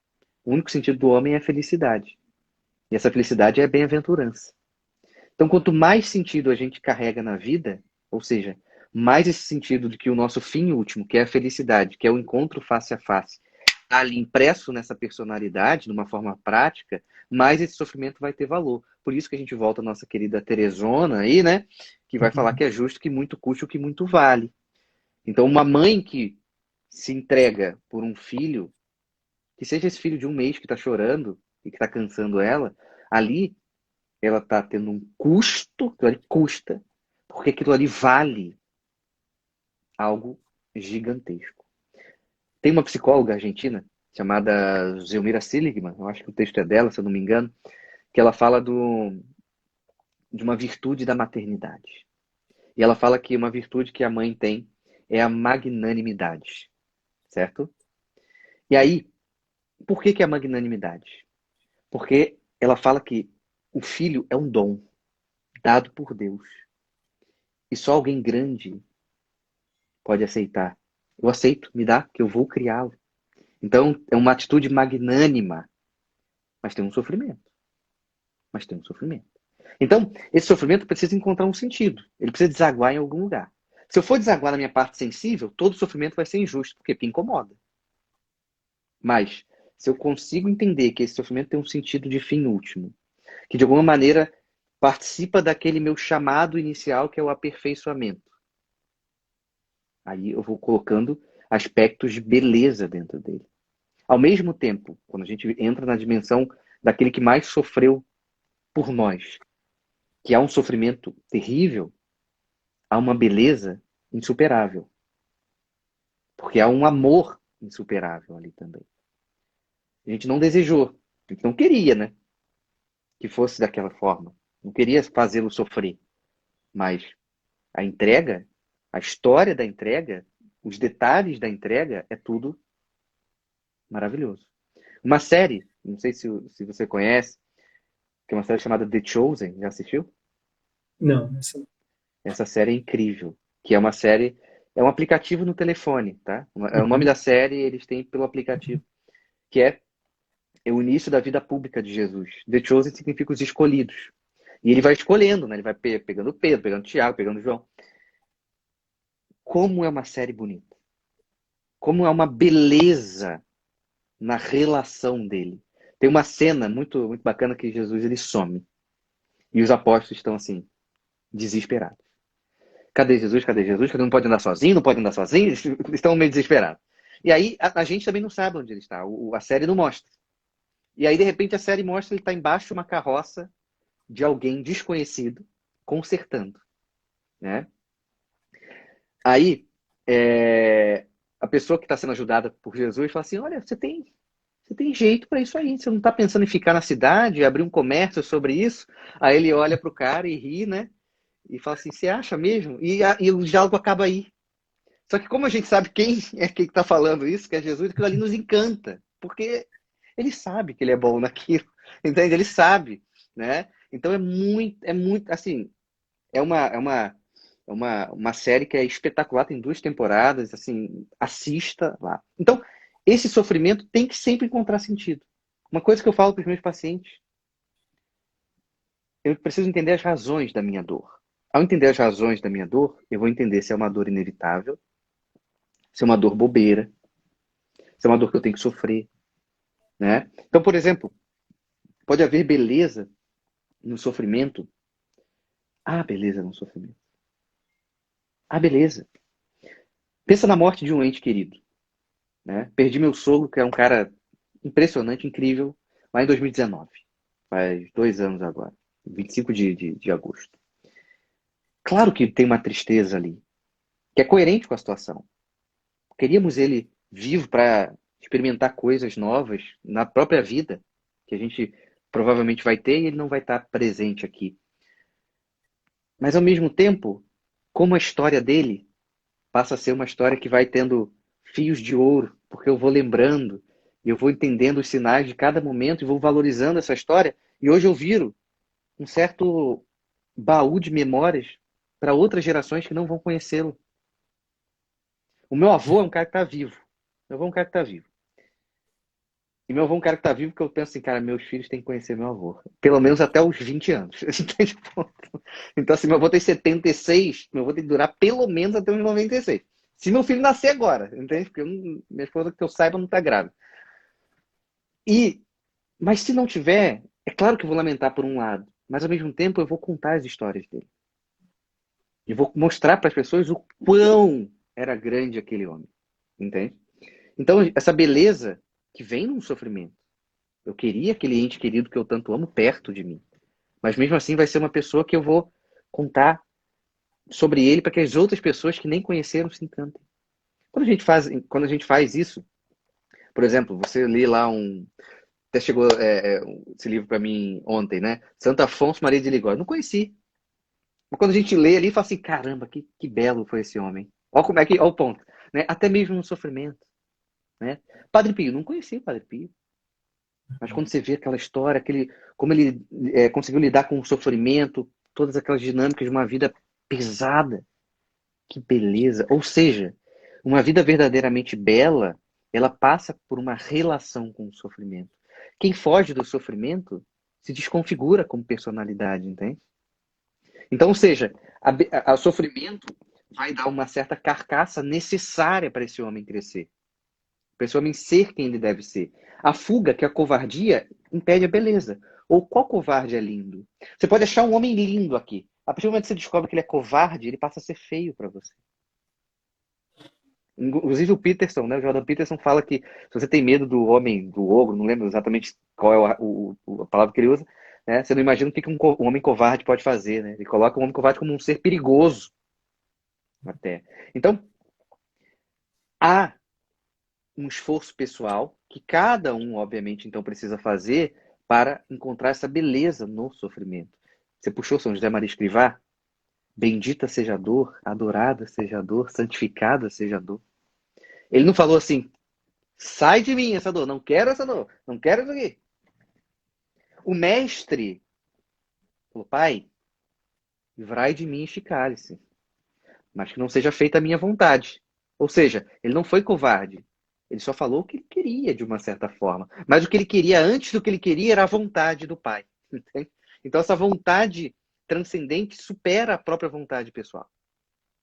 O único sentido do homem é a felicidade. E essa felicidade é a bem-aventurança. Então, quanto mais sentido a gente carrega na vida, ou seja, mais esse sentido de que o nosso fim último, que é a felicidade, que é o encontro face a face, está ali impresso nessa personalidade, de uma forma prática, mais esse sofrimento vai ter valor. Por isso que a gente volta à nossa querida Teresona aí, né? Que vai falar que é justo que muito custe o que muito vale. Então, uma mãe que se entrega por um filho, que seja esse filho de um mês que está chorando e que está cansando ela, ali ela está tendo um custo, aquilo ali custa, porque aquilo ali vale algo gigantesco. Tem uma psicóloga argentina chamada Zelmira Seligman, eu acho que o texto é dela, se eu não me engano, que ela fala de uma virtude da maternidade. E ela fala que uma virtude que a mãe tem é a magnanimidade, certo? E aí, por que é a magnanimidade? Porque ela fala que o filho é um dom dado por Deus. E só alguém grande pode aceitar. Eu aceito, me dá, que eu vou criá-lo. Então, é uma atitude magnânima, mas tem um sofrimento. Mas tem um sofrimento. Então, esse sofrimento precisa encontrar um sentido. Ele precisa desaguar em algum lugar. Se eu for desaguar na minha parte sensível, todo sofrimento vai ser injusto, porque incomoda. Mas, se eu consigo entender que esse sofrimento tem um sentido de fim último, que de alguma maneira participa daquele meu chamado inicial, que é o aperfeiçoamento, aí eu vou colocando aspectos de beleza dentro dele. Ao mesmo tempo, quando a gente entra na dimensão daquele que mais sofreu por nós, que há um sofrimento terrível, há uma beleza insuperável. Porque há um amor insuperável ali também. A gente não desejou, a gente não queria, né? Que fosse daquela forma. Não queria fazê-lo sofrer. Mas a entrega, a história da entrega, os detalhes da entrega, é tudo maravilhoso. Uma série, não sei se você conhece, que é uma série chamada The Chosen, já assistiu? Não, essa não. Essa série é incrível, que é uma série, é um aplicativo no telefone, tá? É o nome Uhum. da série, eles têm pelo aplicativo, que é o início da vida pública de Jesus. The Chosen significa os escolhidos. E ele vai escolhendo, né? Ele vai pegando Pedro, pegando Tiago, pegando João. Como é uma série bonita. Como é uma beleza na relação dele. Tem uma cena muito, muito bacana que Jesus ele some. E os apóstolos estão assim, desesperados. Cadê Jesus? Cadê Jesus? Cadê? Não pode andar sozinho? Não pode andar sozinho? Eles estão meio desesperados. E aí a gente também não sabe onde ele está. A série não mostra. E aí, de repente, a série mostra ele está embaixo de uma carroça de alguém desconhecido consertando. Né? Aí, a pessoa que está sendo ajudada por Jesus fala assim, olha, você tem jeito para isso aí. Você não está pensando em ficar na cidade, abrir um comércio sobre isso? Aí ele olha para o cara e ri, né? E fala assim, você acha mesmo? E o diálogo acaba aí. Só que como a gente sabe quem está falando isso, que é Jesus, aquilo ali nos encanta. Porque ele sabe que ele é bom naquilo. Entende? Ele sabe, né? Então é muito, assim, é uma série que é espetacular, tem 2 temporadas, assim, assista lá. Então, esse sofrimento tem que sempre encontrar sentido. Uma coisa que eu falo para os meus pacientes, eu preciso entender as razões da minha dor. Ao entender as razões da minha dor, eu vou entender se é uma dor inevitável, se é uma dor bobeira, se é uma dor que eu tenho que sofrer, né? Então, por exemplo, pode haver beleza no sofrimento. Ah, beleza no sofrimento. Ah, beleza. Pensa na morte de um ente querido, né? Perdi meu sogro, que é um cara impressionante, incrível, lá em 2019. Faz 2 anos agora, 25 de agosto. Claro que tem uma tristeza ali, que é coerente com a situação. Queríamos ele vivo para experimentar coisas novas na própria vida, que a gente provavelmente vai ter e ele não vai estar presente aqui. Mas ao mesmo tempo, como a história dele passa a ser uma história que vai tendo fios de ouro, porque eu vou lembrando, e eu vou entendendo os sinais de cada momento e vou valorizando essa história. E hoje eu viro um certo baú de memórias para outras gerações que não vão conhecê-lo. O meu avô é um cara que está vivo. Meu avô é um cara que está vivo. E meu avô é um cara que está vivo porque eu penso assim, cara, meus filhos têm que conhecer meu avô. Pelo menos até os 20 anos. Então, assim, meu avô tem 76, meu avô tem que durar pelo menos até os 96. Se meu filho nascer agora, entende? Porque minha esposa, que eu saiba, não está grávida. Mas se não tiver, é claro que eu vou lamentar por um lado. Mas ao mesmo tempo eu vou contar as histórias dele. E vou mostrar para as pessoas o quão era grande aquele homem. Entende? Então, essa beleza que vem num sofrimento. Eu queria aquele ente querido que eu tanto amo perto de mim. Mas mesmo assim vai ser uma pessoa que eu vou contar sobre ele para que as outras pessoas que nem conheceram se encantem. Quando a gente faz isso, por exemplo, você lê lá até chegou esse livro para mim ontem, né? Santo Afonso Maria de Ligório. Não conheci. Mas quando a gente lê ali, fala assim, caramba, que belo foi esse homem. Olha como é que, olha o ponto. Né? Até mesmo no sofrimento. Né? Padre Pio, não conheci o Padre Pio. Mas quando você vê aquela história, como ele conseguiu lidar com o sofrimento, todas aquelas dinâmicas de uma vida pesada, que beleza. Ou seja, uma vida verdadeiramente bela, ela passa por uma relação com o sofrimento. Quem foge do sofrimento se desconfigura como personalidade, entende? Então, ou seja, o sofrimento vai dar uma certa carcaça necessária para esse homem crescer. Para esse homem ser quem ele deve ser. A fuga, que é a covardia, impede a beleza. Ou qual covarde é lindo? Você pode achar um homem lindo aqui. A partir do momento que você descobre que ele é covarde, ele passa a ser feio para você. Inclusive o Peterson, né? O Jordan Peterson fala que se você tem medo do homem, do ogro, não lembro exatamente qual é a palavra que ele usa, né? Você não imagina o que um homem covarde pode fazer, né? Ele coloca o homem covarde como um ser perigoso até. Então, há um esforço pessoal que cada um, obviamente, então precisa fazer para encontrar essa beleza no sofrimento. Você puxou São José Maria Escrivá? Bendita seja a dor, adorada seja a dor, santificada seja a dor. Ele não falou assim, sai de mim essa dor, não quero essa dor, não quero isso aqui. O mestre falou, pai, livrai de mim este cálice, mas que não seja feita a minha vontade. Ou seja, ele não foi covarde. Ele só falou o que ele queria, de uma certa forma. Mas o que ele queria antes do que ele queria era a vontade do pai. Entende? Então essa vontade transcendente supera a própria vontade pessoal.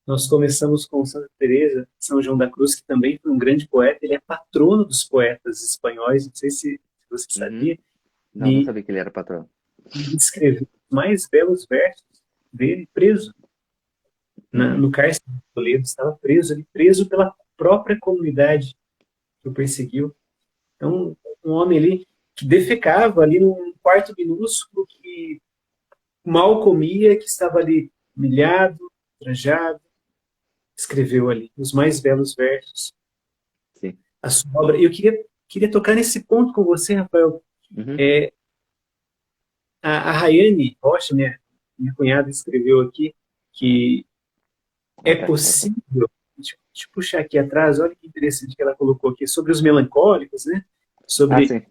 Nós começamos com Santa Teresa, São João da Cruz, que também foi um grande poeta. Ele é patrono dos poetas espanhóis. Não sei se você sabia. Não sabia que ele era patrão. E escreveu os mais belos versos dele preso. No cárcere de Toledo, estava preso ali, preso pela própria comunidade que o perseguiu. Então, um homem ali que defecava ali num quarto minúsculo, que mal comia, que estava ali humilhado, trajado, escreveu ali os mais belos versos. Sim. A sua obra. E eu queria tocar nesse ponto com você, Rafael. A Rayane Rocha, minha cunhada, escreveu aqui que é possível. Deixa eu puxar aqui atrás, olha que interessante que ela colocou aqui, sobre os melancólicos, né? Sobre sim.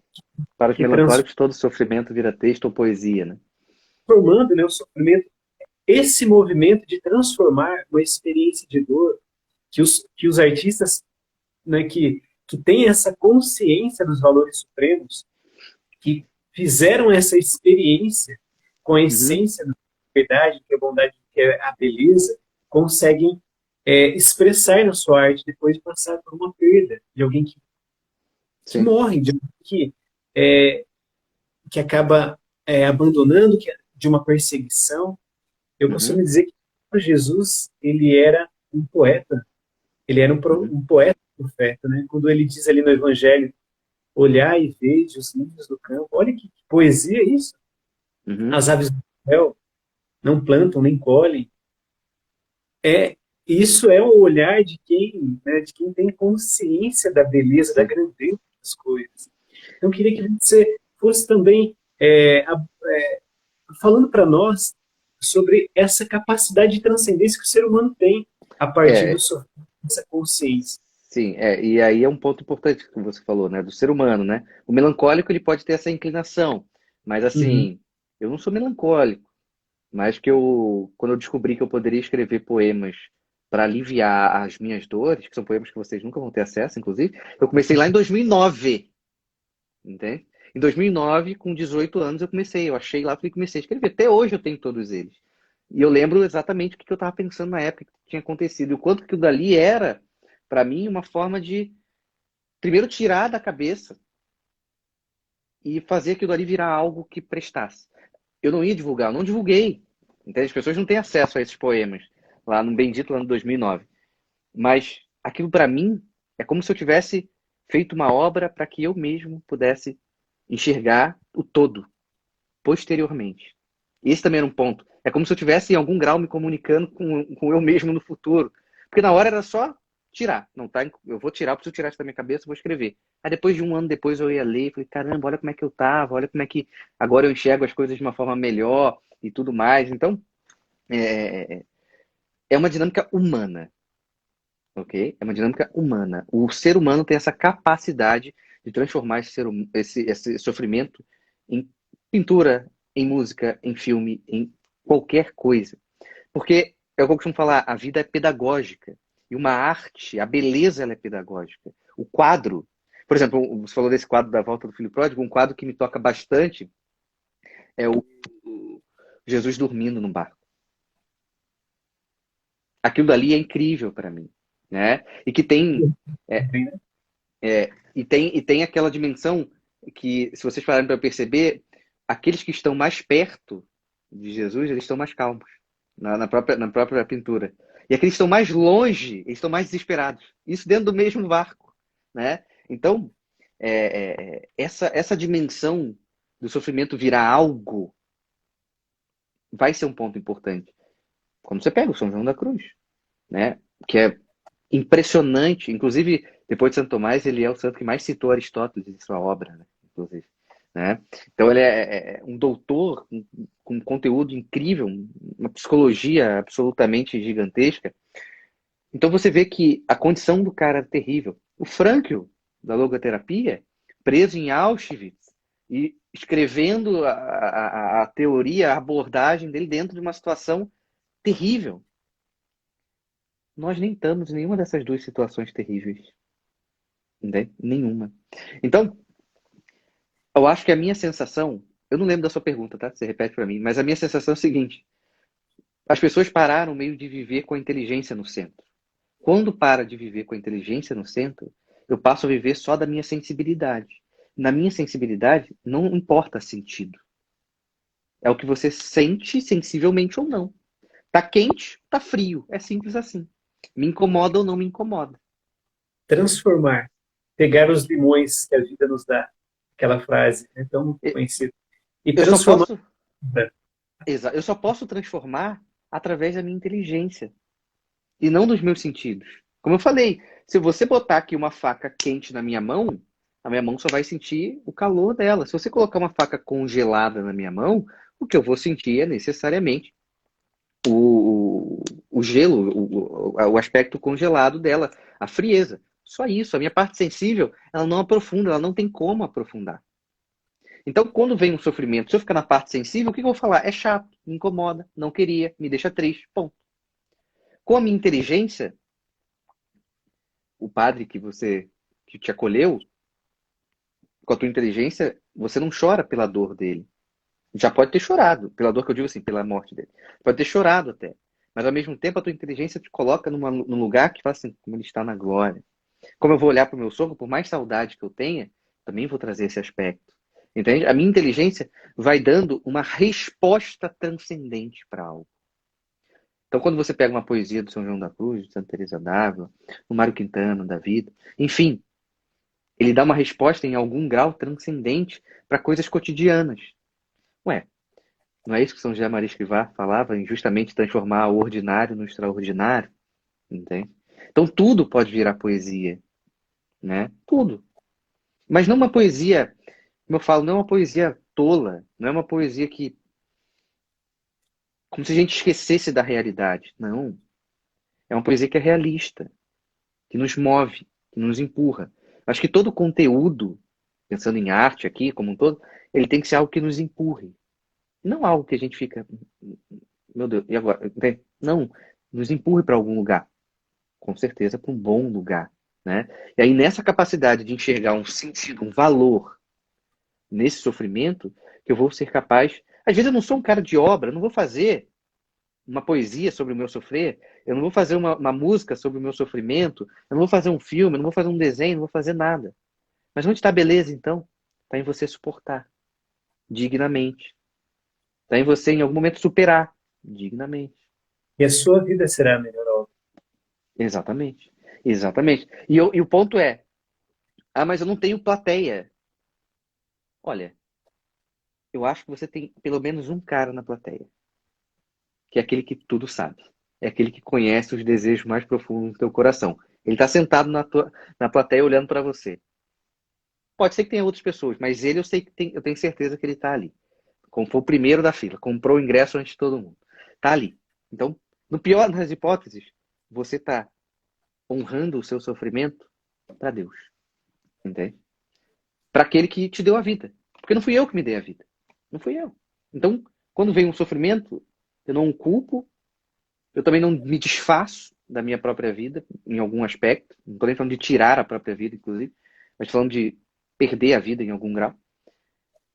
Para os melancólicos, todo sofrimento vira texto ou poesia, né? Transformando, né, o sofrimento, esse movimento de transformar uma experiência de dor, que os artistas, né, que têm essa consciência dos valores supremos, que fizeram essa experiência com a essência da verdade, que é a bondade, que é a beleza, conseguem expressar na sua arte depois de passar por uma perda de alguém que morre, de alguém que acaba abandonando, de uma perseguição. Eu costumo dizer que Jesus, ele era um poeta, ele era um poeta profeta, né? Quando ele diz ali no Evangelho, olhar e veja os lírios do campo, olha que poesia isso. As aves do céu não plantam nem colhem. Isso é o olhar de quem, né, de quem tem consciência da beleza, da grandeza das coisas. Então, eu queria que você fosse também falando para nós sobre essa capacidade de transcendência que o ser humano tem a partir do É, sofrimento, dessa consciência. sim, e aí é um ponto importante que você falou, né, do ser humano, né? O melancólico ele pode ter essa inclinação, mas Uhum, assim, eu não sou melancólico, mas que eu, quando eu descobri que eu poderia escrever poemas para aliviar as minhas dores, que são poemas que vocês nunca vão ter acesso, inclusive, eu comecei lá em 2009, entende? Em 2009, com 18 anos, eu comecei, eu achei lá, falei, comecei a escrever. Até hoje eu tenho todos eles. E eu lembro exatamente o que eu estava pensando na época que tinha acontecido, e o quanto que o dali era, para mim, uma forma de primeiro tirar da cabeça e fazer aquilo ali virar algo que prestasse. Eu não ia divulgar, eu não divulguei. Entende? As pessoas não têm acesso a esses poemas lá no bendito ano 2009. Mas aquilo para mim é como se eu tivesse feito uma obra para que eu mesmo pudesse enxergar o todo posteriormente. Esse também era um ponto. É como se eu tivesse em algum grau me comunicando com eu mesmo no futuro. Porque na hora era só tirar. Não tá, eu vou tirar, eu preciso tirar isso da minha cabeça, vou escrever. Aí depois de um ano depois eu ia ler e falei, caramba, olha como é que eu tava, olha como é que agora eu enxergo as coisas de uma forma melhor e tudo mais. Então, é, é uma dinâmica humana, ok? É uma dinâmica humana. O ser humano tem essa capacidade de transformar esse sofrimento em pintura, em música, em filme, em qualquer coisa. Porque é o que eu costumo falar, a vida é pedagógica. E uma arte, a beleza ela é pedagógica. O quadro, por exemplo, você falou desse quadro da Volta do Filho Pródigo, um quadro que me toca bastante é o Jesus dormindo no barco. Aquilo dali é incrível para mim, né? E que tem é, e tem aquela dimensão que, se vocês pararem para perceber, aqueles que estão mais perto de Jesus, eles estão mais calmos na própria pintura. E aqueles que estão mais longe, eles estão mais desesperados. Isso dentro do mesmo barco, né? Então, essa dimensão do sofrimento virar algo vai ser um ponto importante. Quando você pega o São João da Cruz, né? Que é impressionante. Inclusive, depois de Santo Tomás, ele é o santo que mais citou Aristóteles em sua obra, né? Inclusive, né? Então, ele é um doutor com um conteúdo incrível, uma psicologia absolutamente gigantesca. Então, você vê que a condição do cara é terrível. O Frankl, da logoterapia, preso em Auschwitz e escrevendo a teoria, a abordagem dele dentro de uma situação terrível. Nós nem estamos em nenhuma dessas duas situações terríveis. Entende? Nenhuma. Então, eu acho que a minha sensação, eu não lembro da sua pergunta, tá? Você repete para mim, mas a minha sensação é a seguinte: as pessoas pararam meio de viver com a inteligência no centro. Quando para de viver com a inteligência no centro, eu passo a viver só da minha sensibilidade. Na minha sensibilidade, não importa sentido. É o que você sente sensivelmente ou não. Tá quente, tá frio. É simples assim. Me incomoda ou não me incomoda. transformar, pegar os limões que a vida nos dá, aquela frase é tão conhecida, e Eu só transformar. posso, eu só posso transformar através da minha inteligência e não dos meus sentidos. Como eu falei, se você botar aqui uma faca quente na minha mão, a minha mão só vai sentir o calor dela. Se você colocar uma faca congelada na minha mão, o que eu vou sentir é necessariamente o gelo, o aspecto congelado dela, a frieza. Só isso. A minha parte sensível, ela não aprofunda, ela não tem como aprofundar. Então, quando vem um sofrimento, se eu ficar na parte sensível, o que eu vou falar? É chato, me incomoda, não queria, me deixa triste. Bom, com a minha inteligência, o padre que te acolheu, com a tua inteligência, você não chora pela dor dele. Já pode ter chorado, pela dor que eu digo assim, pela morte dele. Pode ter chorado até. Mas ao mesmo tempo a tua inteligência te coloca num lugar que fala assim, como ele está na glória. Como eu vou olhar para o meu sogro, por mais saudade que eu tenha, também vou trazer esse aspecto. Entende? A minha inteligência vai dando uma resposta transcendente para algo. Então, quando você pega uma poesia do São João da Cruz, de Santa Teresa d'Ávila, do Mário Quintana, da vida, enfim, ele dá uma resposta em algum grau transcendente para coisas cotidianas. Ué, não é isso que São José Maria Escrivá falava, em justamente transformar o ordinário no extraordinário? Entende? Então, tudo pode virar poesia, né? Tudo. Mas não uma poesia, como eu falo, não é uma poesia tola, não é uma poesia que como se a gente esquecesse da realidade. Não. É uma poesia que é realista, que nos move, que nos empurra. Acho que todo conteúdo, pensando em arte aqui como um todo, ele tem que ser algo que nos empurre. Não algo que a gente fica, meu Deus, e agora? Não, nos empurre para algum lugar. Com certeza para um bom lugar. Né? E aí, nessa capacidade de enxergar um sentido, um valor nesse sofrimento, que eu vou ser capaz. Às vezes eu não sou um cara de obra, eu não vou fazer uma poesia sobre o meu sofrer, eu não vou fazer uma música sobre o meu sofrimento, eu não vou fazer um filme, eu não vou fazer um desenho, não vou fazer nada. Mas onde está a beleza, então? Está em você suportar dignamente. Está em você, em algum momento, superar dignamente. E a sua vida será melhor, óbvio. Exatamente. Exatamente. E o ponto é, mas eu não tenho plateia. Olha, eu acho que você tem pelo menos um cara na plateia, que é aquele que tudo sabe. É aquele que conhece os desejos mais profundos do teu coração. Ele está sentado na plateia olhando para você. Pode ser que tenha outras pessoas, mas ele eu tenho certeza que ele está ali. Como foi o primeiro da fila, comprou o ingresso antes de todo mundo. Está ali. Então, no pior das hipóteses, você está honrando o seu sofrimento para Deus. Entende? Para aquele que te deu a vida. Porque não fui eu que me dei a vida. Não fui eu. Então, quando vem um sofrimento, eu não o culpo, eu também não me desfaço da minha própria vida, em algum aspecto. Não estou nem falando de tirar a própria vida, inclusive, mas falando de perder a vida em algum grau.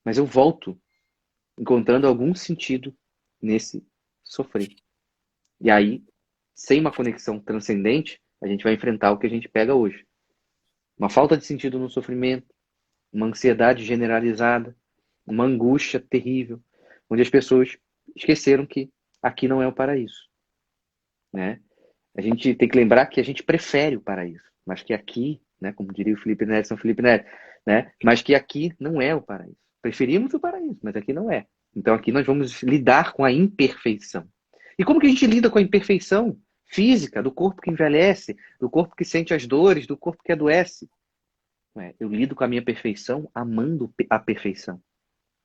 Mas eu volto encontrando algum sentido nesse sofrer. E aí, sem uma conexão transcendente, a gente vai enfrentar o que a gente pega hoje. Uma falta de sentido no sofrimento, uma ansiedade generalizada, uma angústia terrível, onde as pessoas esqueceram que aqui não é o paraíso. Né? A gente tem que lembrar que a gente prefere o paraíso, mas que aqui, né, como diria o Felipe Neto, São Felipe Neto, né, mas que aqui não é o paraíso. Preferimos o paraíso, mas aqui não é. Então aqui nós vamos lidar com a imperfeição. E como que a gente lida com a imperfeição física, do corpo que envelhece, do corpo que sente as dores, do corpo que adoece? Eu lido com a minha perfeição amando a perfeição.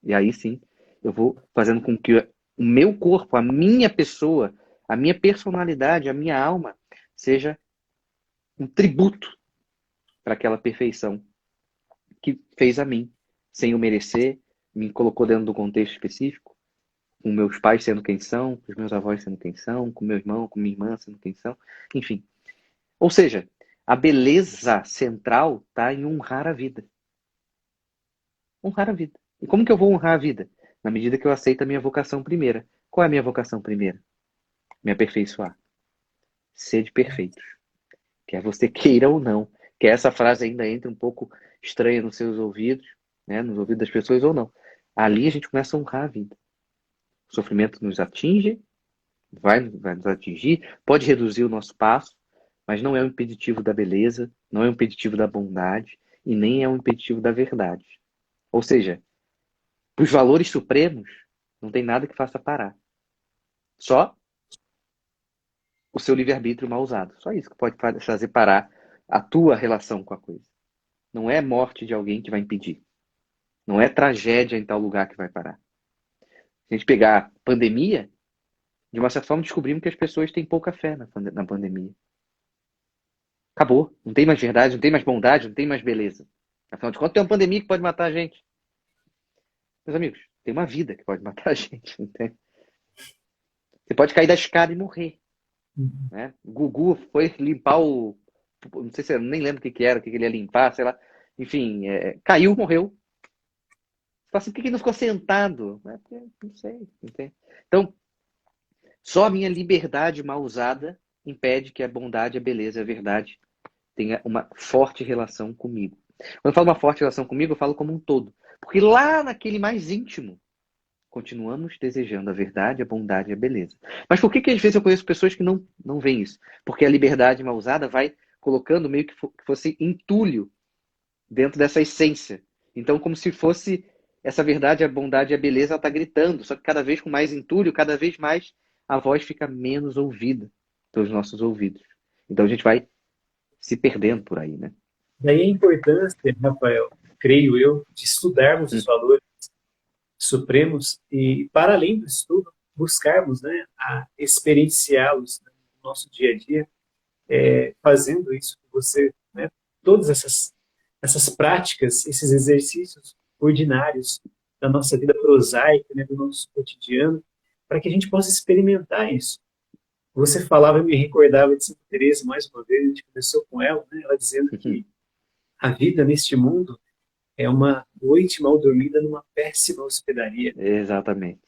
E aí sim, eu vou fazendo com que o meu corpo, a minha pessoa, a minha personalidade, a minha alma, seja um tributo para aquela perfeição que fez a mim, sem eu merecer, me colocou dentro do contexto específico, com meus pais sendo quem são, com os meus avós sendo quem são, com meu irmão, com minha irmã sendo quem são, enfim. Ou seja, a beleza central está em honrar a vida. Honrar a vida. E como que eu vou honrar a vida? Na medida que eu aceito a minha vocação primeira. Qual é a minha vocação primeira? Me aperfeiçoar. Sede perfeitos. Quer você queira ou não. Quer essa frase ainda entre um pouco estranha nos seus ouvidos, né, nos ouvidos das pessoas ou não. Ali a gente começa a honrar a vida. O sofrimento nos atinge, vai nos atingir, pode reduzir o nosso passo, mas não é um impeditivo da beleza, não é um impeditivo da bondade e nem é um impeditivo da verdade. Ou seja, os valores supremos não tem nada que faça parar. Só o seu livre-arbítrio mal usado. Só isso que pode fazer parar a tua relação com a coisa. Não é morte de alguém que vai impedir. Não é tragédia em tal lugar que vai parar. Se a gente pegar pandemia, de uma certa forma descobrimos que as pessoas têm pouca fé na pandemia. Acabou. Não tem mais verdade, não tem mais bondade, não tem mais beleza. Afinal de contas, tem uma pandemia que pode matar a gente. Meus amigos, tem uma vida que pode matar a gente. Entende? Você pode cair da escada e morrer. Né? O Gugu foi limpar o... Não sei se eu nem lembro o que era, o que ele ia limpar, sei lá. Enfim, caiu, morreu. Você fala assim, por que ele não ficou sentado? Não sei. Entende? Então, só a minha liberdade mal usada impede que a bondade, a beleza, a verdade tenha uma forte relação comigo. Quando eu falo uma forte relação comigo, eu falo como um todo. Porque lá naquele mais íntimo, continuamos desejando a verdade, a bondade e a beleza. Mas por que às vezes eu conheço pessoas que não veem isso? Porque a liberdade mal usada vai colocando meio que fosse entulho dentro dessa essência. Então, como se fosse essa verdade, a bondade e a beleza, ela está gritando. Só que cada vez com mais entulho, cada vez mais a voz fica menos ouvida pelos nossos ouvidos. Então a gente vai se perdendo por aí, né? Daí a importância, Rafael, creio eu, de estudarmos os valores supremos e, para além do estudo, buscarmos, né, a experienciá-los no nosso dia a dia, fazendo isso que você, né, todas essas práticas, esses exercícios ordinários da nossa vida prosaica, né, do nosso cotidiano, para que a gente possa experimentar isso. Você falava, eu me recordava de Santa Teresa mais uma vez, a gente começou com ela, né, ela dizendo que a vida neste mundo é uma noite mal dormida numa péssima hospedaria. Exatamente.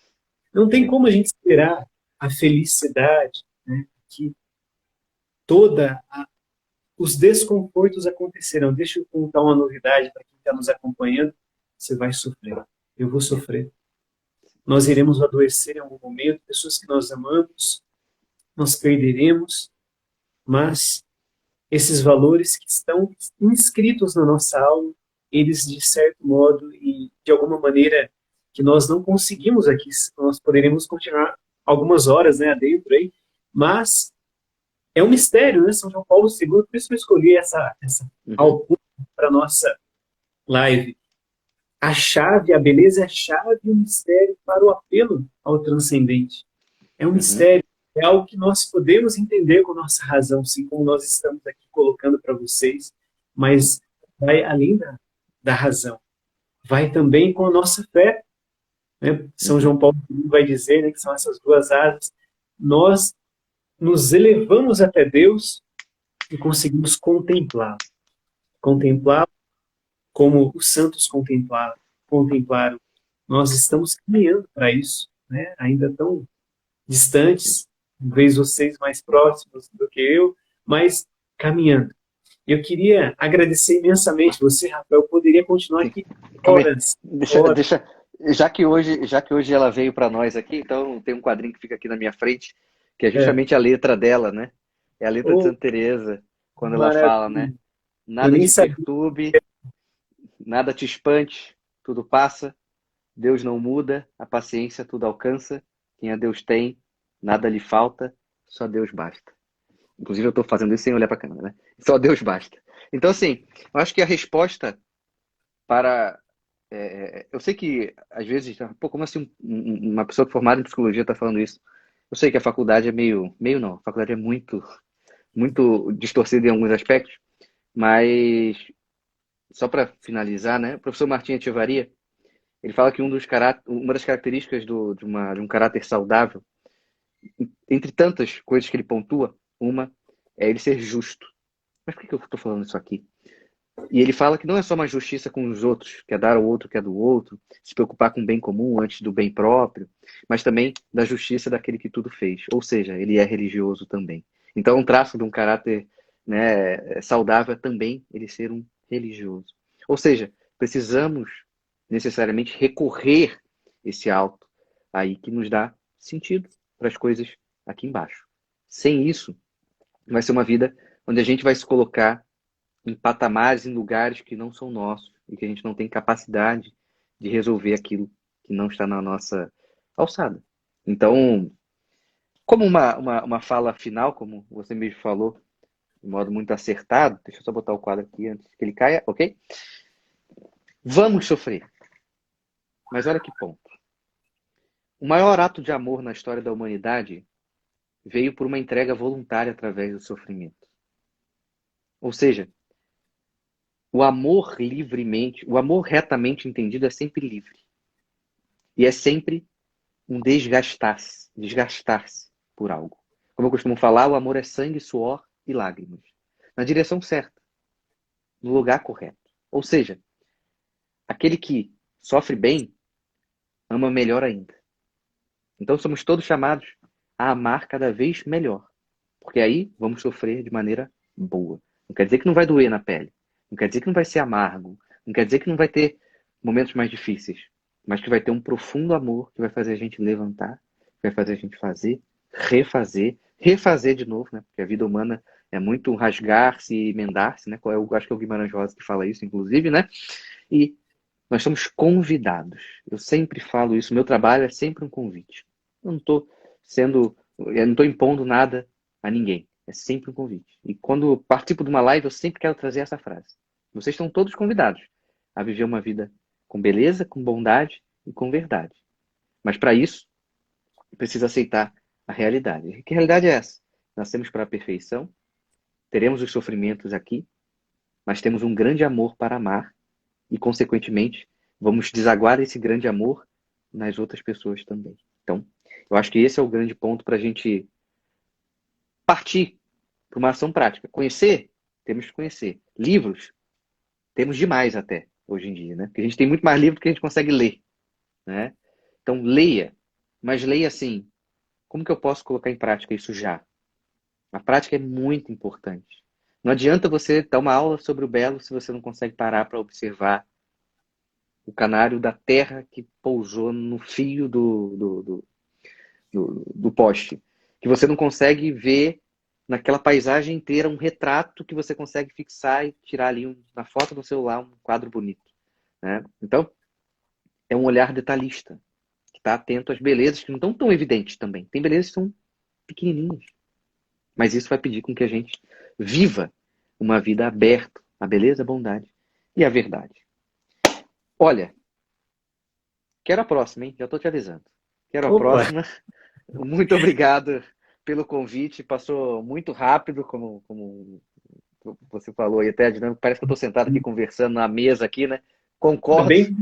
Não tem como a gente esperar a felicidade, né, que toda os desconfortos acontecerão. Deixa eu contar uma novidade para quem está nos acompanhando. Você vai sofrer. Eu vou sofrer. Nós iremos adoecer em algum momento, pessoas que nós amamos, nós perderemos, mas esses valores que estão inscritos na nossa alma, eles, de certo modo e de alguma maneira que nós não conseguimos aqui, nós poderíamos continuar algumas horas, né, adentro aí, mas é um mistério, né? São João Paulo II, por isso eu escolhi essa alcunha para a nossa live. A chave, a beleza é a chave e o mistério para o apelo ao transcendente. É um mistério, é algo que nós podemos entender com nossa razão, sim, como nós estamos aqui colocando para vocês, mas vai além da razão. Vai também com a nossa fé. Né? São João Paulo II vai dizer, né, que são essas duas asas. Nós nos elevamos até Deus e conseguimos contemplá-lo. Contemplá-lo como os santos contemplaram. Nós estamos caminhando para isso, né? Ainda tão distantes, talvez vocês mais próximos do que eu, mas caminhando. Eu queria agradecer imensamente você, Rafael. Eu poderia continuar aqui Calma aí. horas. Já que hoje ela veio para nós aqui, então tem um quadrinho que fica aqui na minha frente, que é justamente a letra dela, né? É a letra de Santa Teresa, quando ela fala, né? Nada te perturbe, nada te espante, tudo passa, Deus não muda, a paciência tudo alcança, quem a Deus tem, nada lhe falta, só Deus basta. Inclusive eu estou fazendo isso sem olhar para a câmera, né? Só Deus basta. Então, assim, eu acho que a resposta para... eu sei que, às vezes, pô, como assim uma pessoa formada em psicologia está falando isso? Eu sei que a faculdade é meio não, a faculdade é muito distorcida em alguns aspectos, mas só para finalizar, né? O professor Martim Etchevarria, ele fala que uma das características de um caráter saudável, entre tantas coisas que ele pontua, uma é ele ser justo. Mas por que eu estou falando isso aqui? E ele fala que não é só uma justiça com os outros, que é dar ao outro que é do outro, se preocupar com o bem comum antes do bem próprio, mas também da justiça daquele que tudo fez. Ou seja, ele é religioso também. Então, um traço de um caráter, né, saudável é também ele ser um religioso. Ou seja, precisamos necessariamente recorrer esse alto aí que nos dá sentido para as coisas aqui embaixo. Sem isso, vai ser uma vida onde a gente vai se colocar em patamares, em lugares que não são nossos e que a gente não tem capacidade de resolver aquilo que não está na nossa alçada. Então, como uma fala final, como você mesmo falou, de modo muito acertado, deixa eu só botar o quadro aqui antes que ele caia, ok? Vamos sofrer. Mas olha que ponto. O maior ato de amor na história da humanidade veio por uma entrega voluntária através do sofrimento. Ou seja, o amor retamente entendido é sempre livre. E é sempre um desgastar-se por algo. Como eu costumo falar, o amor é sangue, suor e lágrimas. Na direção certa, no lugar correto. Ou seja, aquele que sofre bem, ama melhor ainda. Então somos todos chamados a amar cada vez melhor. Porque aí vamos sofrer de maneira boa. Não quer dizer que não vai doer na pele. Não quer dizer que não vai ser amargo. Não quer dizer que não vai ter momentos mais difíceis. Mas que vai ter um profundo amor que vai fazer a gente levantar, vai fazer a gente fazer, refazer de novo, né? Porque a vida humana é muito rasgar-se e emendar-se, né? Eu acho que é o Guimarães Rosa que fala isso, inclusive, né? E nós somos convidados. Eu sempre falo isso. Meu trabalho é sempre um convite. Eu não estou impondo nada a ninguém. É sempre um convite. E quando eu participo de uma live, eu sempre quero trazer essa frase. Vocês estão todos convidados a viver uma vida com beleza, com bondade e com verdade. Mas para isso, precisa aceitar a realidade. Que realidade é essa? Nascemos para a perfeição, teremos os sofrimentos aqui, mas temos um grande amor para amar e, consequentemente, vamos desaguar esse grande amor nas outras pessoas também. Então, eu acho que esse é o grande ponto para a gente partir para uma ação prática. Conhecer, temos que conhecer. Livros, temos demais até, hoje em dia, né? Porque a gente tem muito mais livro do que a gente consegue ler, né? Então, leia, mas leia assim, como que eu posso colocar em prática isso já? A prática é muito importante. Não adianta você dar uma aula sobre o belo se você não consegue parar para observar o canário da terra que pousou no fio do poste. Que você não consegue ver naquela paisagem inteira um retrato que você consegue fixar e tirar ali na foto do celular um quadro bonito, né? Então, é um olhar detalhista, que está atento às belezas que não estão tão evidentes também. Tem belezas que são pequenininhas, mas isso vai pedir com que a gente viva uma vida aberta à beleza, à bondade e à verdade. Olha, quero a próxima, hein? Já estou te avisando. Quero a Opa, próxima. Muito obrigado pelo convite. Passou muito rápido, como você falou, e até a dinâmica. Parece que eu estou sentado aqui conversando na mesa aqui, né? ainda Concordo. bem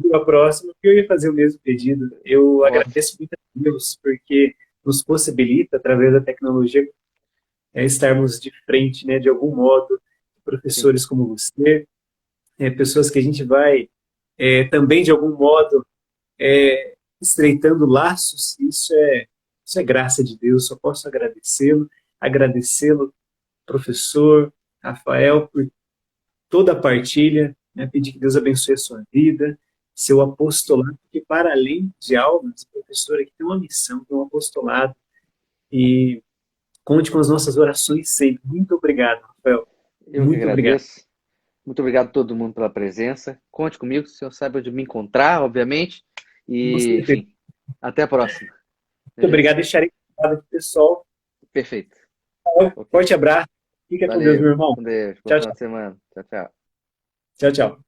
que a próxima, que eu ia fazer o mesmo pedido. Eu Ótimo. agradeço muito a Deus, porque nos possibilita, através da tecnologia, estarmos de frente, né, de algum modo, Sim. professores como você, pessoas que a gente vai também, de algum modo, estreitando laços. Isso é graça de Deus, só posso agradecê-lo, professor Rafael, por toda a partilha, né? Pedir que Deus abençoe a sua vida, seu apostolado, porque para além de aulas, o professor aqui tem uma missão, tem um apostolado, e conte com as nossas orações sempre. Muito obrigado, Rafael. Eu que Muito obrigado. agradeço. Muito obrigado a todo mundo pela presença. Conte comigo, se o senhor sabe onde me encontrar, obviamente. Com E, certeza. enfim, até a próxima. Muito Beleza? obrigado. Deixarei para o pessoal. Perfeito. Ok. Forte abraço. Fica com Deus, meu Valeu. irmão. Com Deus. Bom Tchau, final tchau. de semana. Tchau, tchau. Tchau, tchau.